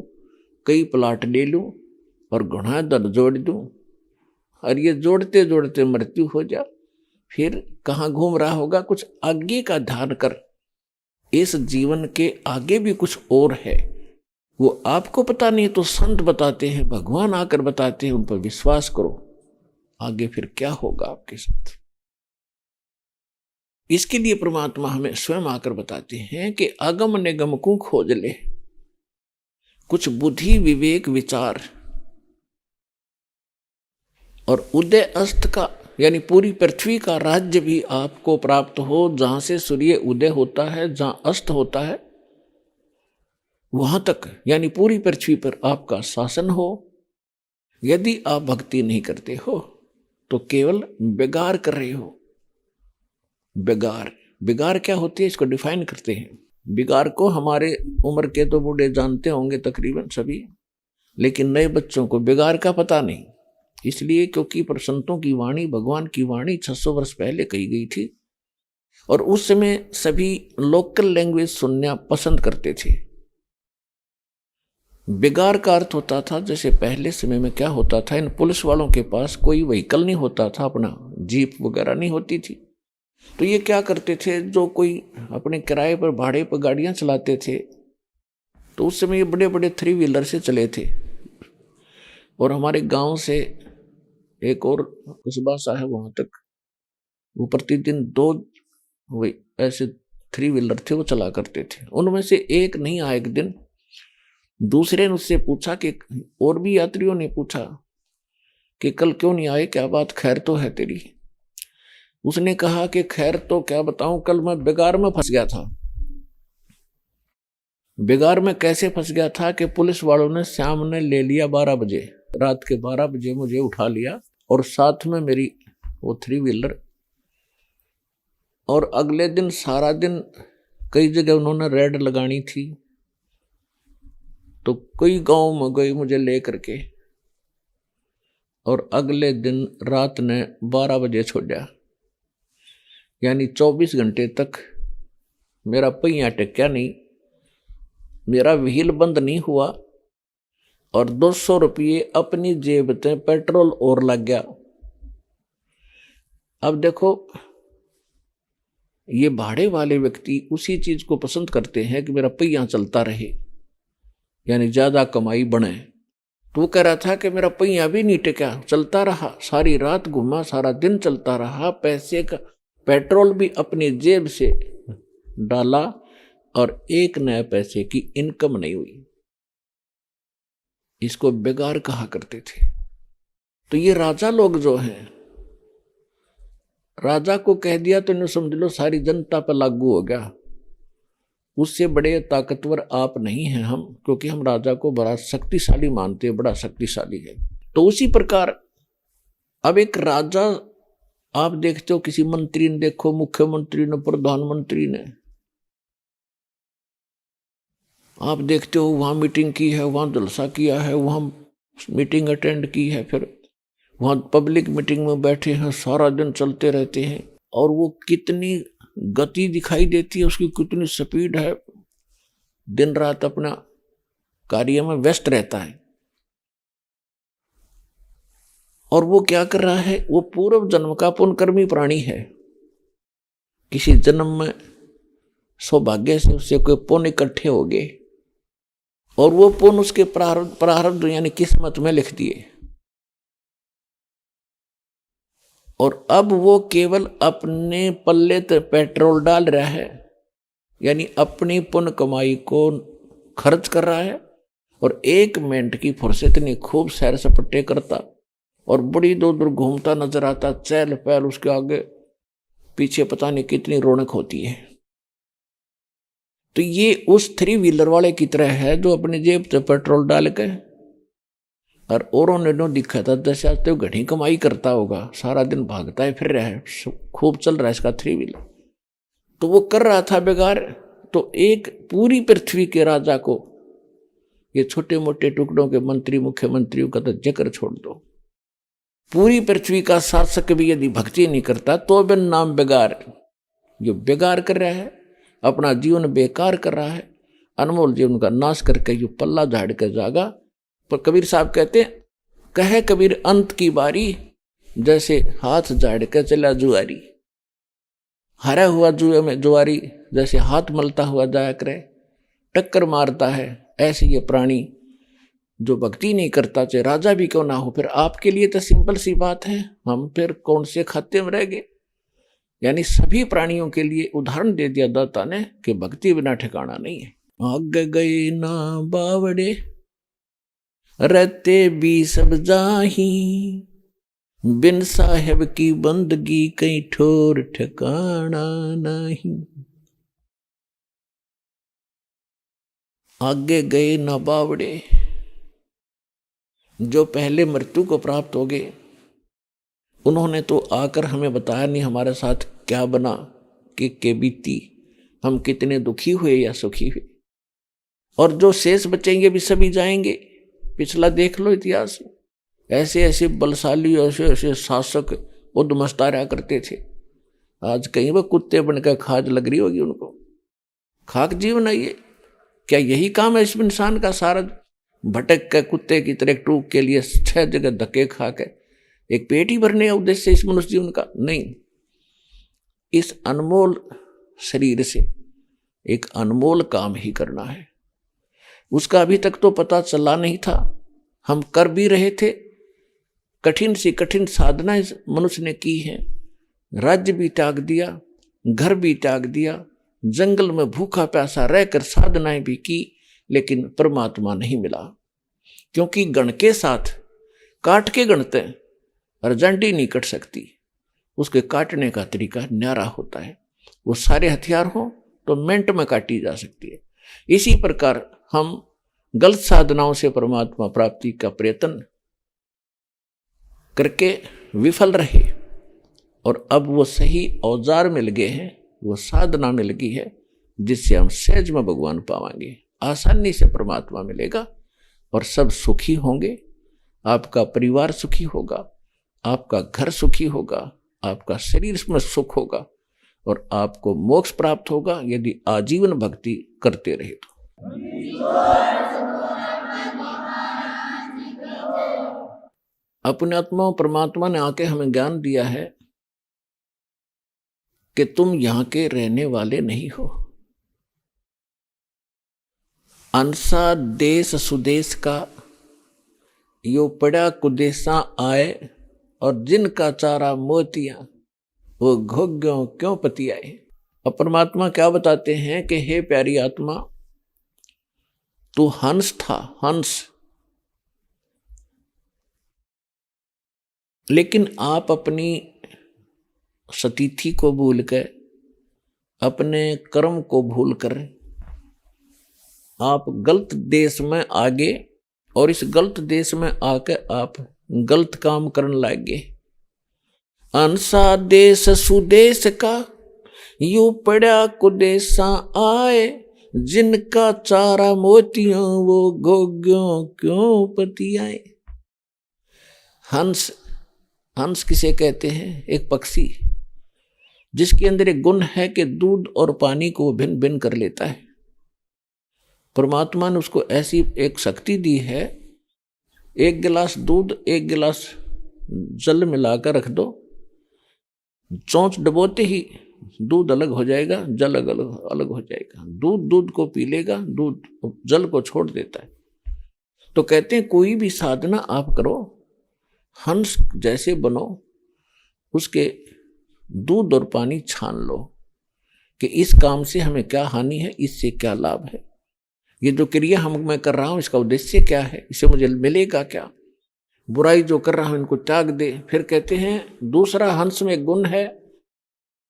कई प्लाट ले लूं और घना दर जोड़ दूं, और ये जोड़ते जोड़ते मृत्यु हो जा, फिर कहाँ घूम रहा होगा। कुछ आगे का ध्यान कर, इस जीवन के आगे भी कुछ और है, वो आपको पता नहीं तो संत बताते हैं, भगवान आकर बताते हैं, उन पर विश्वास करो, आगे फिर क्या होगा आपके साथ। इसके लिए परमात्मा हमें स्वयं आकर बताते हैं कि अगम निगम को खोज ले, कुछ बुद्धि विवेक विचार, और उदय अस्त का यानी पूरी पृथ्वी का राज्य भी आपको प्राप्त हो, जहां से सूर्य उदय होता है, जहां अस्त होता है, वहां तक यानी पूरी पृथ्वी पर आपका शासन हो। यदि आप भक्ति नहीं करते हो तो केवल बेगार कर रहे हो। बेगार क्या होती है, इसको डिफाइन करते हैं। बेगार को हमारे उम्र के तो बूढ़े जानते होंगे तकरीबन सभी, लेकिन नए बच्चों को बेगार का पता नहीं, इसलिए क्योंकि संतों की वाणी, भगवान की वाणी 600 वर्ष पहले कही गई थी, और उस समय सभी लोकल लैंग्वेज सुनना पसंद करते थे। बेगार का अर्थ होता था, जैसे पहले समय में क्या होता था, इन पुलिस वालों के पास कोई व्हीकल नहीं होता था, अपना जीप वगैरह नहीं होती थी, तो ये क्या करते थे, जो कोई अपने किराए पर भाड़े पर गाड़ियां चलाते थे, तो उस समय ये बड़े बड़े 3 व्हीलर से चले थे। और हमारे गांव से एक और कस्बा सा है, वहां तक वो प्रतिदिन 2 वही ऐसे 3 व्हीलर थे, वो चला करते थे। उनमें से एक नहीं आया एक दिन, दूसरे ने उससे पूछा कि, और भी यात्रियों ने पूछा कि कल क्यों नहीं आए, क्या बात, खैर तो है तेरी? उसने कहा कि खैर तो क्या बताऊं, कल मैं बेगार में फंस गया था। बेगार में कैसे फंस गया था कि पुलिस वालों ने शाम ने ले लिया 12 बजे, रात के 12 बजे मुझे उठा लिया, और साथ में मेरी वो 3 व्हीलर, और अगले दिन सारा दिन कई जगह उन्होंने रेड लगानी थी, तो कई गांव में गई मुझे ले करके, और अगले दिन रात ने 12 बजे छोड़ा, यानी 24 घंटे तक मेरा पहिया टेक्या नहीं, मेरा व्हील बंद नहीं हुआ और 200 रुपये अपनी जेब से पेट्रोल और लग गया। अब देखो, ये भाड़े वाले व्यक्ति उसी चीज को पसंद करते हैं कि मेरा पहिया चलता रहे, यानी ज्यादा कमाई बने। तो कह रहा था कि मेरा पहिया भी नहीं टिका, चलता रहा, सारी रात घूमा, सारा दिन चलता रहा, पैसे का पेट्रोल भी अपनी जेब से डाला और 1 नया पैसे की इनकम नहीं हुई। इसको बेगार कहा करते थे। तो ये राजा लोग जो हैं, राजा को कह दिया तो इन्हें समझ लो सारी जनता पर लागू हो गया। उससे बड़े ताकतवर आप नहीं हैं हम, क्योंकि हम राजा को बड़ा शक्तिशाली मानते हैं, बड़ा शक्तिशाली है। तो उसी प्रकार अब एक राजा, आप देखते हो किसी मंत्री ने, देखो मुख्यमंत्री ने, प्रधानमंत्री ने, आप देखते हो वहां मीटिंग की है, वहां जलसा किया है, वहां मीटिंग अटेंड की है, फिर वहां पब्लिक मीटिंग में बैठे हैं, सारा दिन चलते रहते हैं, और वो कितनी गति दिखाई देती है, उसकी कितनी स्पीड है, दिन रात अपना कार्य में व्यस्त रहता है। और वो क्या कर रहा है, वो पूर्व जन्म का पुण्यकर्मी प्राणी है। किसी जन्म में सौभाग्य से उससे कोई पुण्य इकट्ठे हो गए और वो पुण्य उसके प्रारब्ध यानी किस्मत में लिख दिए, और अब वो केवल अपने पल्ले पे पेट्रोल डाल रहा है, यानी अपनी पुण्य कमाई को खर्च कर रहा है, और 1 मिनट की फुर्सत नहीं, खूब सैर सपट्टे करता और बड़ी दूर दूर घूमता नजर आता, चहल पहल उसके आगे पीछे पता नहीं कितनी रौनक होती है। तो ये उस 3 व्हीलर वाले की तरह है जो अपनी जेब से पेट्रोल डाल के, और औरों ने नो दिखा था जैसे तो घनी कमाई करता होगा, सारा दिन भागता है, फिर रहा है, खूब चल रहा है इसका 3 व्हीलर। तो वो कर रहा था बेगार। तो एक पूरी पृथ्वी के राजा को, ये छोटे मोटे टुकड़ों के मंत्री मुख्यमंत्रियों का तो जिक्र छोड़ दो, पूरी पृथ्वी का शासक भी यदि भक्ति नहीं करता तो बिन नाम बेगार। जो बेगार कर रहा है, अपना जीवन बेकार कर रहा है, अनमोल जीवन का नाश करके जो पल्ला झाड़ के जागा। पर कबीर साहब कहते हैं, कहे कबीर अंत की बारी, जैसे हाथ झाड़ के चला जुआरी। हरा हुआ जुए में जुआरी जैसे हाथ मलता हुआ जाया करे, टक्कर मारता है, ऐसे ये प्राणी जो भक्ति नहीं करता, चाहे राजा भी क्यों ना हो। फिर आपके लिए तो सिंपल सी बात है, हम फिर कौन से खाते में रह गए। यानी सभी प्राणियों के लिए उदाहरण दे दिया दाता ने कि भक्ति बिना ठिकाना नहीं है। आगे गए ना बावड़े रहते भी सब जाही, बिन साहेब की बंदगी कहीं ठोर ठिकाना नहीं। आगे गए ना बावड़े, जो पहले मृत्यु को प्राप्त हो गए, उन्होंने तो आकर हमें बताया नहीं हमारे साथ क्या बना कि बीती, हम कितने दुखी हुए या सुखी हुए। और जो शेष बचेंगे भी सभी जाएंगे। पिछला देख लो इतिहास, ऐसे ऐसे बलशाली, ऐसे ऐसे शासक उद्मस्ता रहा करते थे। आज कहीं वो कुत्ते बनकर खाज लग रही होगी उनको। खाक जीवन है ये, क्या यही काम है इस इंसान का? सारा भटक के कुत्ते की तरह टूक के लिए 6 जगह धक्के खा के एक पेट ही भरने का उद्देश्य इस मनुष्य जीवन का नहीं। इस अनमोल शरीर से एक अनमोल काम ही करना है। उसका अभी तक तो पता चला नहीं था, हम कर भी रहे थे। कठिन से कठिन साधना इस मनुष्य ने की है। राज्य भी त्याग दिया, घर भी त्याग दिया, जंगल में भूखा प्यासा रहकर साधनाएं भी की, लेकिन परमात्मा नहीं मिला। क्योंकि गण के साथ काट के गणते हैं, अर्जेंटी नहीं कट सकती। उसके काटने का तरीका न्यारा होता है। वो सारे हथियार हो तो मिनट में काटी जा सकती है। इसी प्रकार हम गलत साधनाओं से परमात्मा प्राप्ति का प्रयत्न करके विफल रहे, और अब वो सही औजार मिल गए हैं, वो साधना मिल गई है जिससे हम सहज में भगवान पावांगे, आसानी से परमात्मा मिलेगा और सब सुखी होंगे। आपका परिवार सुखी होगा, आपका घर सुखी होगा, आपका शरीर में सुख होगा, और आपको मोक्ष प्राप्त होगा यदि आजीवन भक्ति करते रहे तो। अपने आत्मा परमात्मा ने आके हमें ज्ञान दिया है कि तुम यहां के रहने वाले नहीं हो। अंसा देश सुदेश का यो पड़ा कुदेशा आए, और जिनका चारा मोतियां वो घोग्यों क्यों पतियाए। अब परमात्मा क्या बताते हैं कि हे प्यारी आत्मा, तू हंस था, हंस, लेकिन आप अपनी सतीथि को भूल कर, अपने कर्म को भूल कर आप गलत देश में आ गए, और इस गलत देश में आकर आप गलत काम करने लग गए। अंसा देश सुदेश का यू पड़ा कुदेशा आए, जिनका चारा मोतियों वो घोग्यों क्यों पतियाए। हंस, हंस किसे कहते हैं? एक पक्षी जिसके अंदर एक गुण है कि दूध और पानी को भिन्न भिन्न कर लेता है। परमात्मा ने उसको ऐसी एक शक्ति दी है, एक गिलास दूध एक गिलास जल मिलाकर रख दो, चोंच डबोते ही दूध अलग हो जाएगा, जल अलग हो जाएगा। दूध को पी लेगा, दूध जल को छोड़ देता है। तो कहते हैं कोई भी साधना आप करो, हंस जैसे बनो, उसके दूध और पानी छान लो कि इस काम से हमें क्या हानि है, इससे क्या लाभ है, ये जो क्रिया मैं कर रहा हूं इसका उद्देश्य क्या है, इससे मुझे मिलेगा क्या, बुराई जो कर रहा हूं इनको त्याग दे। फिर कहते हैं दूसरा हंस में गुण है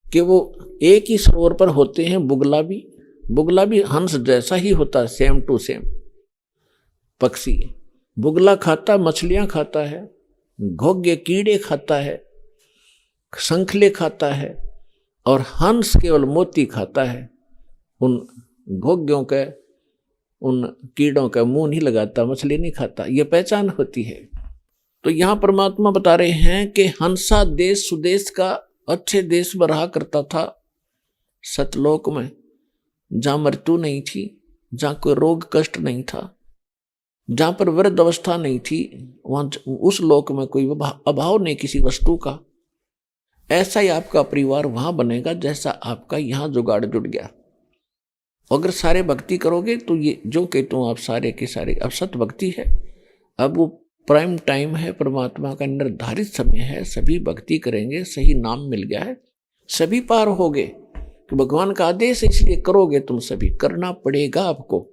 कि वो एक ही सरोवर पर होते हैं। बुगला भी हंस जैसा ही होता है, सेम टू सेम पक्षी। बुगला खाता मछलियां खाता है, घोग्गे कीड़े खाता है, शंखले खाता है, और हंस केवल मोती खाता है। उन घोग्यों के, उन कीड़ों का मुंह नहीं लगाता, मछली नहीं खाता। ये पहचान होती है। तो यहां परमात्मा बता रहे हैं कि हंसा देश सुदेश का अच्छे देश में रहा करता था, सतलोक में, जहां मृत्यु नहीं थी, जहां कोई रोग कष्ट नहीं था, जहां पर वृद्ध अवस्था नहीं थी, वहां उस लोक में कोई अभाव नहीं किसी वस्तु का। ऐसा ही आपका परिवार वहां बनेगा जैसा आपका यहां जुगाड़ जुड़ गया। अगर सारे भक्ति करोगे तो ये जो कहता हूं आप सारे के सारे, अब सत भक्ति है, अब वो प्राइम टाइम है, परमात्मा का निर्धारित समय है, सभी भक्ति करेंगे, सही नाम मिल गया है, सभी पार होगे। कि भगवान का आदेश है इसलिए करोगे, तुम सभी करना पड़ेगा आपको।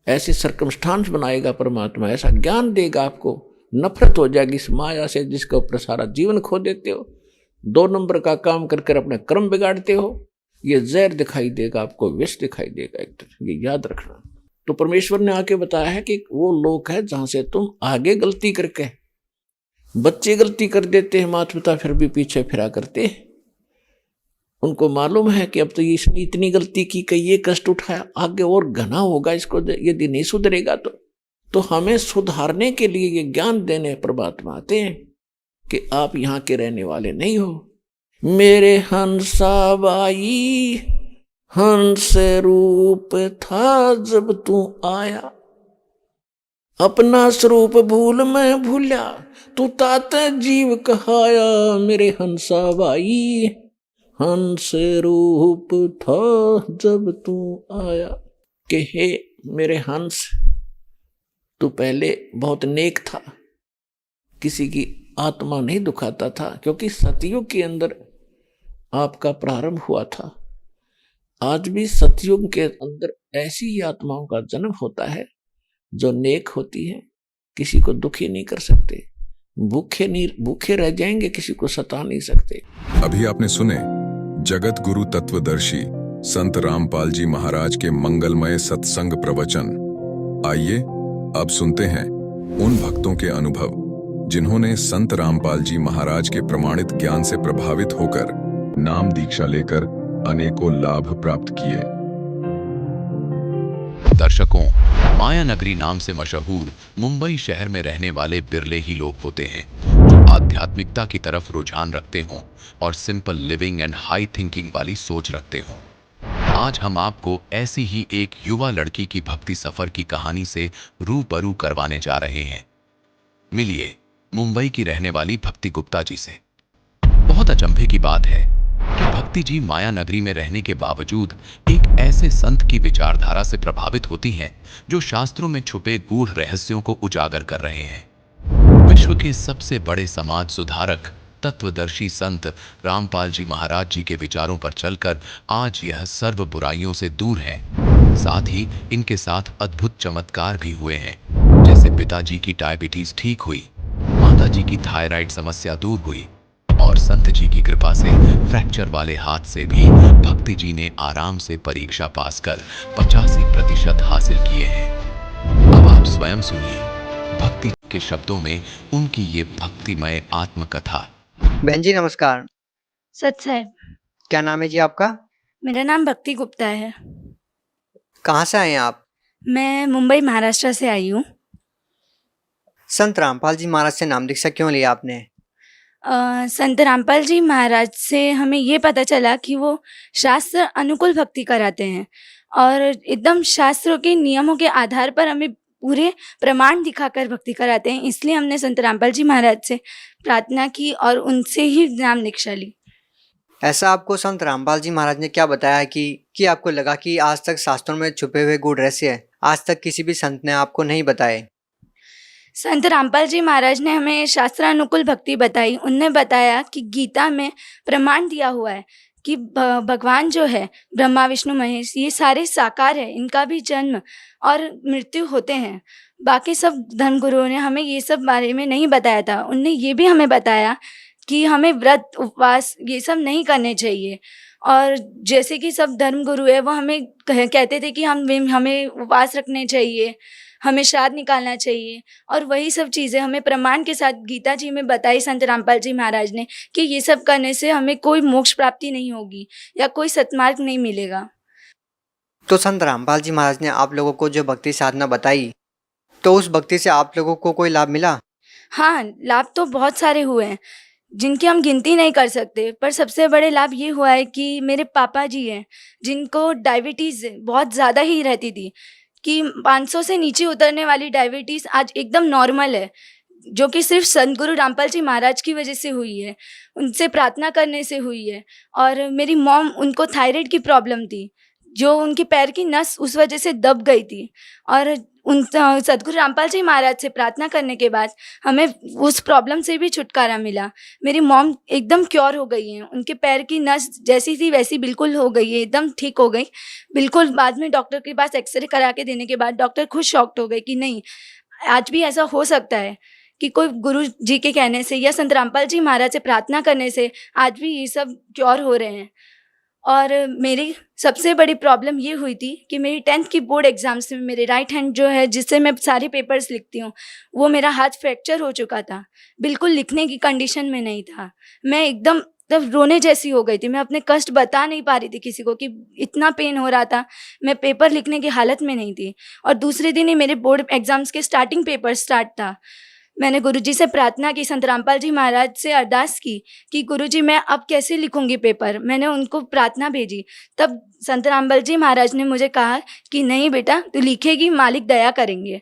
ऐसे सर्कमस्टांस बनाएगा परमात्मा, ऐसा ज्ञान देगा आपको, नफरत हो जाएगी इस माया से जिसके ऊपर सारा जीवन खो देते हो, 2 नंबर का काम करके अपने कर्म बिगाड़ते हो। ये जहर दिखाई देगा आपको, विष दिखाई देगा एक तरह, ये याद रखना। तो परमेश्वर ने आके बताया है कि वो लोक है जहां से तुम आगे गलती करके, बच्चे गलती कर देते हैं, माता पिता फिर भी पीछे फिरा करते हैं। उनको मालूम है कि अब तो इसने इतनी गलती की कि ये कष्ट उठाया, आगे और घना होगा इसको यदि नहीं सुधरेगा तो हमें सुधारने के लिए ये ज्ञान देने परमात्मा आते हैं कि आप यहाँ के रहने वाले नहीं हो। मेरे हंसा बाई हंस रूप था जब तू आया, अपना स्वरूप भूल मैं भूल्या, तू तात जीव कहाया। मेरे हंसा बाई हंस रूप था जब तू आया, कि हे मेरे हंस, तू पहले बहुत नेक था, किसी की आत्मा नहीं दुखाता था, क्योंकि सतयुग के अंदर आपका प्रारंभ हुआ था। आज भी सतयुग के अंदर ऐसी ही आत्माओं का जन्म होता है जो नेक होती है, किसी को दुखी नहीं कर सकते, भूखे रह जाएंगे, किसी को सता नहीं सकते। अभी आपने सुने जगत गुरु तत्वदर्शी संत रामपाल जी महाराज के मंगलमय सत्संग प्रवचन। आइए अब सुनते हैं उन भक्तों के अनुभव जिन्होंने संत रामपाल जी महाराज के प्रमाणित ज्ञान से प्रभावित होकर नाम दीक्षा लेकर अनेकों लाभ प्राप्त किए। दर्शकों, माया नगरी नाम से मशहूर मुंबई शहर में रहने वाले बिरले ही लोग होते हैं जो आध्यात्मिकता की तरफ रुझान रखते हों और simple living and high thinking वाली सोच रखते हों। आज हम आपको ऐसी ही एक युवा लड़की की भक्ति सफर की कहानी से रूबरू करवाने जा रहे हैं। मिलिए मुंबई की रहने वाली भक्ति गुप्ता जी से। बहुत अचंभे की बात है कि भक्ति जी माया नगरी में रहने के बावजूद एक ऐसे संत की विचारधारा से प्रभावित होती हैं जो शास्त्रों में छुपे गूढ़ रहस्यों को उजागर कर रहे हैं। विश्व के सबसे बड़े समाज सुधारक तत्वदर्शी संत रामपाल जी महाराज जी के विचारों पर चलकर आज यह सर्व बुराइयों से दूर है। साथ ही इनके साथ अद्भुत चमत्कार भी हुए हैं, जैसे पिताजी की डायबिटीज ठीक हुई, माताजी की थायराइड समस्या दूर हुई और संत जी की कृपा से फ्रैक्चर वाले हाथ से भी भक्ति जी ने आराम से परीक्षा पास कर 85% हासिल किए हैं। अब आप स्वयं सुनिए भक्ति के शब्दों में उनकी ये भक्तिमय आत्मकथा। बहन जी नमस्कार। सच साहब, क्या नाम है जी आपका? मेरा नाम भक्ति गुप्ता है। कहाँ से आए हैं आप? मैं मुंबई महाराष्ट्र से आई हूँ। संत रामपाल जी महाराज से नाम दीक्षा क्यों लिया आपने? संत रामपाल जी महाराज से हमें ये पता चला कि वो शास्त्र अनुकूल भक्ति कराते हैं और एकदम शास्त्रों के नियमों के आधार पर हमें पूरे प्रमाण दिखाकर भक्ति कराते हैं। इसलिए हमने संत रामपाल जी महाराज से प्रार्थना की और उनसे ही नाम दीक्षा ली। ऐसा आपको संत रामपाल जी महाराज ने क्या बताया कि आपको लगा कि आज तक शास्त्रों में छुपे हुए गूढ़ रहस्य आज तक किसी भी संत ने आपको नहीं बताए? संत रामपाल जी महाराज ने हमें शास्त्रानुकूल भक्ति बताई। उनने बताया कि गीता में प्रमाण दिया हुआ है कि भगवान जो है ब्रह्मा विष्णु महेश ये सारे साकार है, इनका भी जन्म और मृत्यु होते हैं। बाकी सब धर्मगुरुओं ने हमें ये सब बारे में नहीं बताया था। उनने ये भी हमें बताया कि हमें व्रत उपवास ये सब नहीं करने चाहिए। और जैसे कि सब धर्मगुरु है वो हमें कहते थे कि हमें उपवास रखने चाहिए, हमें श्राद्ध निकालना चाहिए, और वही सब चीज़ें हमें प्रमाण के साथ गीता जी में बताई संत रामपाल जी महाराज ने कि ये सब करने से हमें कोई मोक्ष प्राप्ति नहीं होगी या कोई सत्मार्ग नहीं मिलेगा। तो संत रामपाल जी महाराज ने आप लोगों को जो भक्ति साधना बताई, तो उस भक्ति से आप लोगों को कोई लाभ मिला? हाँ, लाभ तो बहुत सारे हुए हैं जिनकी हम गिनती नहीं कर सकते, पर सबसे बड़े लाभ ये हुआ है कि मेरे पापा जी हैं जिनको डायबिटीज़ बहुत ज़्यादा ही रहती थी, कि 500 से नीचे उतरने वाली डायबिटीज़ आज एकदम नॉर्मल है, जो कि सिर्फ संत गुरु रामपाल जी महाराज की वजह से हुई है, उनसे प्रार्थना करने से हुई है। और मेरी मॉम, उनको थायराइड की प्रॉब्लम थी, जो उनके पैर की नस उस वजह से दब गई थी, और उन सद्गुरु रामपाल जी महाराज से प्रार्थना करने के बाद हमें उस प्रॉब्लम से भी छुटकारा मिला। मेरी मॉम एकदम क्योर हो गई हैं, उनके पैर की नस जैसी थी वैसी बिल्कुल हो गई है, एकदम ठीक हो गई बिल्कुल। बाद में डॉक्टर के पास एक्सरे करा के देने के बाद डॉक्टर खुद शॉक्ड हो गए कि नहीं, आज भी ऐसा हो सकता है कि कोई गुरु जी के कहने से या संत रामपाल जी महाराज से प्रार्थना करने से आज भी ये सब क्योर हो रहे हैं। और मेरी सबसे बड़ी प्रॉब्लम ये हुई थी कि मेरी 10th की बोर्ड एग्ज़ाम्स में मेरे राइट हैंड जो है जिससे मैं सारे पेपर्स लिखती हूँ, वो मेरा हाथ फ्रैक्चर हो चुका था, बिल्कुल लिखने की कंडीशन में नहीं था। मैं एकदम तब रोने जैसी हो गई थी, मैं अपने कष्ट बता नहीं पा रही थी किसी को कि इतना पेन हो रहा था, मैं पेपर लिखने की हालत में नहीं थी। और दूसरे दिन ही मेरे बोर्ड एग्ज़ाम्स के स्टार्टिंग पेपर स्टार्ट था। मैंने गुरुजी से प्रार्थना की, संत रामपाल जी महाराज से अरदास की कि गुरुजी मैं अब कैसे लिखूंगी पेपर। मैंने उनको प्रार्थना भेजी, तब संत रामपाल जी महाराज ने मुझे कहा कि नहीं बेटा, तू लिखेगी, मालिक दया करेंगे।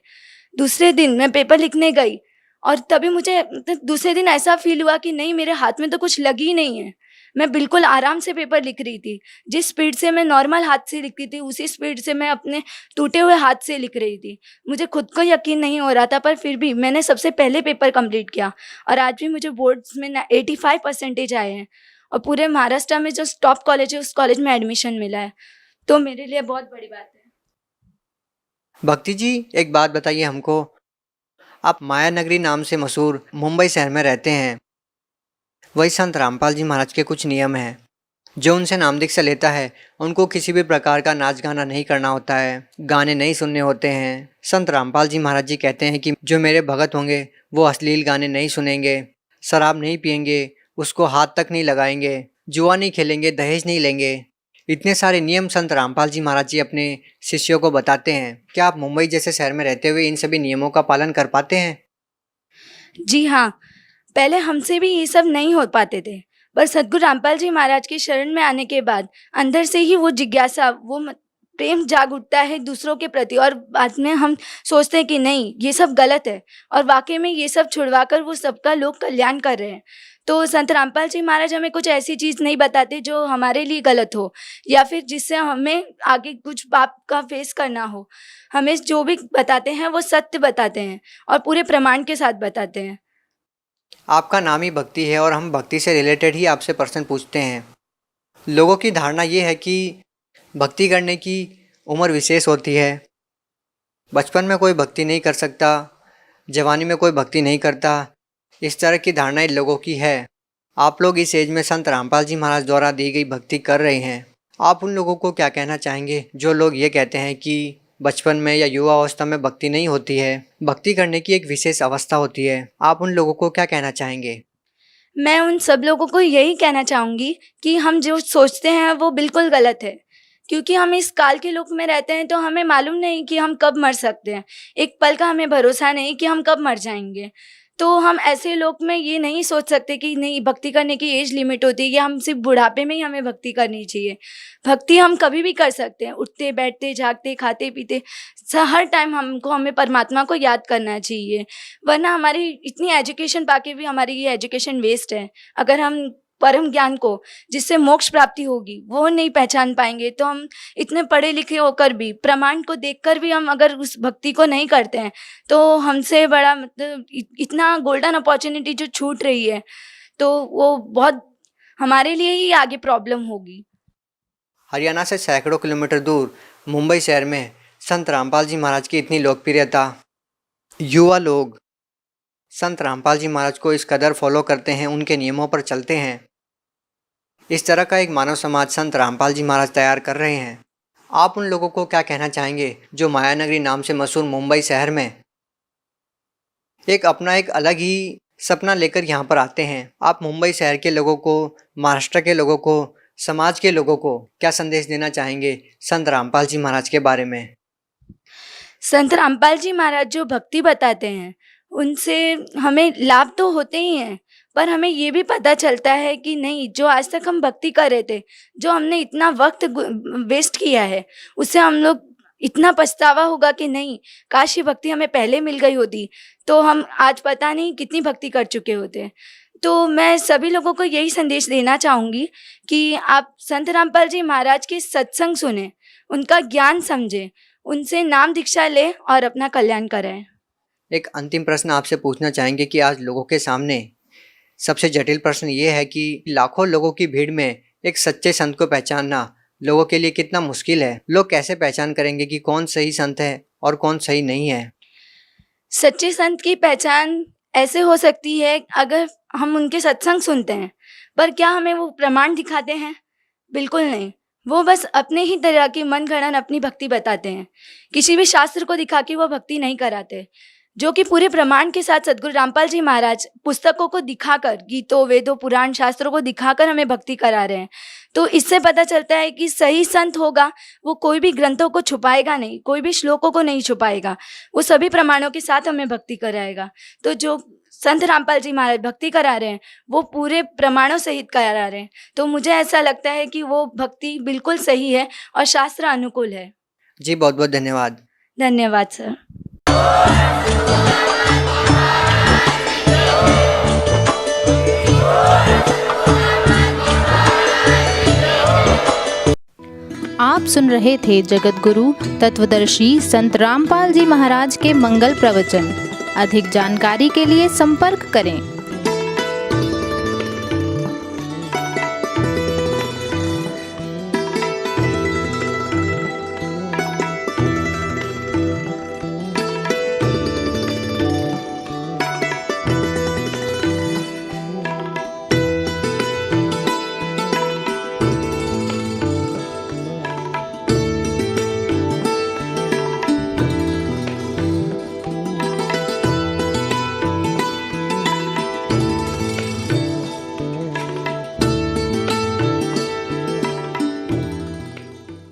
दूसरे दिन मैं पेपर लिखने गई और तभी मुझे दूसरे दिन ऐसा फील हुआ कि नहीं, मेरे हाथ में तो कुछ लगी ही नहीं है। मैं बिल्कुल आराम से पेपर लिख रही थी, जिस स्पीड से मैं नॉर्मल हाथ से लिखती थी उसी स्पीड से मैं अपने टूटे हुए हाथ से लिख रही थी। मुझे खुद को यकीन नहीं हो रहा था, पर फिर भी मैंने सबसे पहले पेपर कंप्लीट किया और आज भी मुझे बोर्ड्स में 85% आए हैं और पूरे महाराष्ट्र में जो टॉप कॉलेज है उस कॉलेज में एडमिशन मिला है, तो मेरे लिए बहुत बड़ी बात है। भक्ति जी, एक बात बताइए हमको, आप माया नगरी नाम से मशहूर मुंबई शहर में रहते हैं। वही संत रामपाल जी महाराज के कुछ नियम हैं, जो उनसे नाम दीक्षा लेता है उनको किसी भी प्रकार का नाच गाना नहीं करना होता है, गाने नहीं सुनने होते हैं। संत रामपाल जी महाराज जी कहते हैं कि जो मेरे भगत होंगे वो अश्लील गाने नहीं सुनेंगे, शराब नहीं पिएंगे, उसको हाथ तक नहीं लगाएंगे, जुआ नहीं खेलेंगे, दहेज नहीं लेंगे। इतने सारे नियम संत रामपाल जी महाराज जी अपने शिष्यों को बताते हैं। क्या आप मुंबई जैसे शहर में रहते हुए इन सभी नियमों का पालन कर पाते हैं? जी हाँ, पहले हमसे भी ये सब नहीं हो पाते थे, पर सद्गुरु रामपाल जी महाराज के शरण में आने के बाद अंदर से ही वो जिज्ञासा, प्रेम जाग उठता है दूसरों के प्रति, और बाद में हम सोचते हैं कि नहीं, ये सब गलत है, और वाकई में ये सब छुड़वाकर वो सबका लोक कल्याण कर रहे हैं। तो संत रामपाल जी महाराज हमें कुछ ऐसी चीज़ नहीं बताते जो हमारे लिए गलत हो, या फिर जिससे हमें आगे कुछ पाप का फेस करना हो। हमें जो भी बताते हैं वो सत्य बताते हैं और पूरे प्रमाण के साथ बताते हैं। आपका नाम ही भक्ति है और हम भक्ति से रिलेटेड ही आपसे प्रश्न पूछते हैं। लोगों की धारणा ये है कि भक्ति करने की उम्र विशेष होती है, बचपन में कोई भक्ति नहीं कर सकता, जवानी में कोई भक्ति नहीं करता, इस तरह की धारणा इन लोगों की है। आप लोग इस एज में संत रामपाल जी महाराज द्वारा दी गई भक्ति कर रहे हैं, आप उन लोगों को क्या कहना चाहेंगे जो लोग ये कहते हैं कि बचपन में या युवा अवस्था में भक्ति नहीं होती है, भक्ति करने की एक विशेष अवस्था होती है? आप उन लोगों को क्या कहना चाहेंगे? मैं उन सब लोगों को यही कहना चाहूँगी कि हम जो सोचते हैं वो बिल्कुल गलत है, क्योंकि हम इस काल के लोक में रहते हैं तो हमें मालूम नहीं कि हम कब मर सकते हैं। एक पल का हमें भरोसा नहीं कि हम कब मर जाएंगे। तो हम ऐसे लोक में ये नहीं सोच सकते कि नहीं, भक्ति करने की एज लिमिट होती है या हम सिर्फ बुढ़ापे में ही हमें भक्ति करनी चाहिए। भक्ति हम कभी भी कर सकते हैं, उठते बैठते जागते खाते पीते, हर टाइम हमें परमात्मा को याद करना चाहिए। वरना हमारी इतनी एजुकेशन पाके भी हमारी ये एजुकेशन वेस्ट है। अगर हम परम ज्ञान को, जिससे मोक्ष प्राप्ति होगी, वो नहीं पहचान पाएंगे तो हम इतने पढ़े लिखे होकर भी, प्रमाण को देखकर भी हम अगर उस भक्ति को नहीं करते हैं तो हमसे बड़ा मतलब इतना गोल्डन अपॉर्चुनिटी जो छूट रही है, तो वो बहुत हमारे लिए ही आगे प्रॉब्लम होगी। हरियाणा से सैकड़ों किलोमीटर दूर मुंबई शहर में संत रामपाल जी महाराज की इतनी लोकप्रियता, युवा लोग संत रामपाल जी महाराज को इस कदर फॉलो करते हैं, उनके नियमों पर चलते हैं। इस तरह का एक मानव समाज संत रामपाल जी महाराज तैयार कर रहे हैं। आप उन लोगों को क्या कहना चाहेंगे जो मायानगरी नाम से मशहूर मुंबई शहर में एक अपना एक अलग ही सपना लेकर यहाँ पर आते हैं? आप मुंबई शहर के लोगों को, महाराष्ट्र के लोगों को, समाज के लोगों को क्या संदेश देना चाहेंगे संत रामपाल जी महाराज के बारे में? संत रामपाल जी महाराज जो भक्ति बताते हैं उनसे हमें लाभ तो होते ही हैं, पर हमें ये भी पता चलता है कि नहीं, जो आज तक हम भक्ति कर रहे थे, जो हमने इतना वक्त वेस्ट किया है, उससे हम लोग इतना पछतावा होगा कि नहीं, काश ये भक्ति हमें पहले मिल गई होती तो हम आज पता नहीं कितनी भक्ति कर चुके होते। तो मैं सभी लोगों को यही संदेश देना चाहूँगी कि आप संत रामपाल जी महाराज के सत्संग सुने, उनका ज्ञान समझें, उनसे नाम दीक्षा लें और अपना कल्याण करें। एक अंतिम प्रश्न आपसे पूछना चाहेंगे कि आज लोगों के सामने सबसे जटिल प्रश्न ये है कि लाखों लोगों की भीड़ में एक सच्चे संत को पहचानना लोगों के लिए कितना मुश्किल है। लोग कैसे पहचान करेंगे कि कौन सही संत है और कौन सही नहीं है? सच्चे संत की पहचान ऐसे हो सकती है अगर हम उनके सत्संग सुनते हैं, पर क्या हमें वो प्रमाण दिखाते हैं? बिल्कुल नहीं। वो बस अपने ही तरह की मन गढ़ंत अपनी भक्ति बताते हैं, किसी भी शास्त्र को दिखा के वो भक्ति नहीं कराते, जो कि पूरे प्रमाण के साथ सद्गुरु रामपाल जी महाराज पुस्तकों को दिखाकर, गीतों, वेदों, पुराण, शास्त्रों को दिखाकर हमें भक्ति करा रहे हैं। तो इससे पता चलता है कि सही संत होगा वो कोई भी ग्रंथों को छुपाएगा नहीं, कोई भी श्लोकों को नहीं छुपाएगा, वो सभी प्रमाणों के साथ हमें भक्ति कराएगा। तो जो संत रामपाल जी महाराज भक्ति करा रहे हैं वो पूरे प्रमाणों सहित करा रहे हैं। तो मुझे ऐसा लगता है कि वो भक्ति बिल्कुल सही है और शास्त्र अनुकूल है। जी बहुत बहुत धन्यवाद। धन्यवाद सर। आप सुन रहे थे जगत गुरु तत्वदर्शी संत रामपाल जी महाराज के मंगल प्रवचन। अधिक जानकारी के लिए संपर्क करें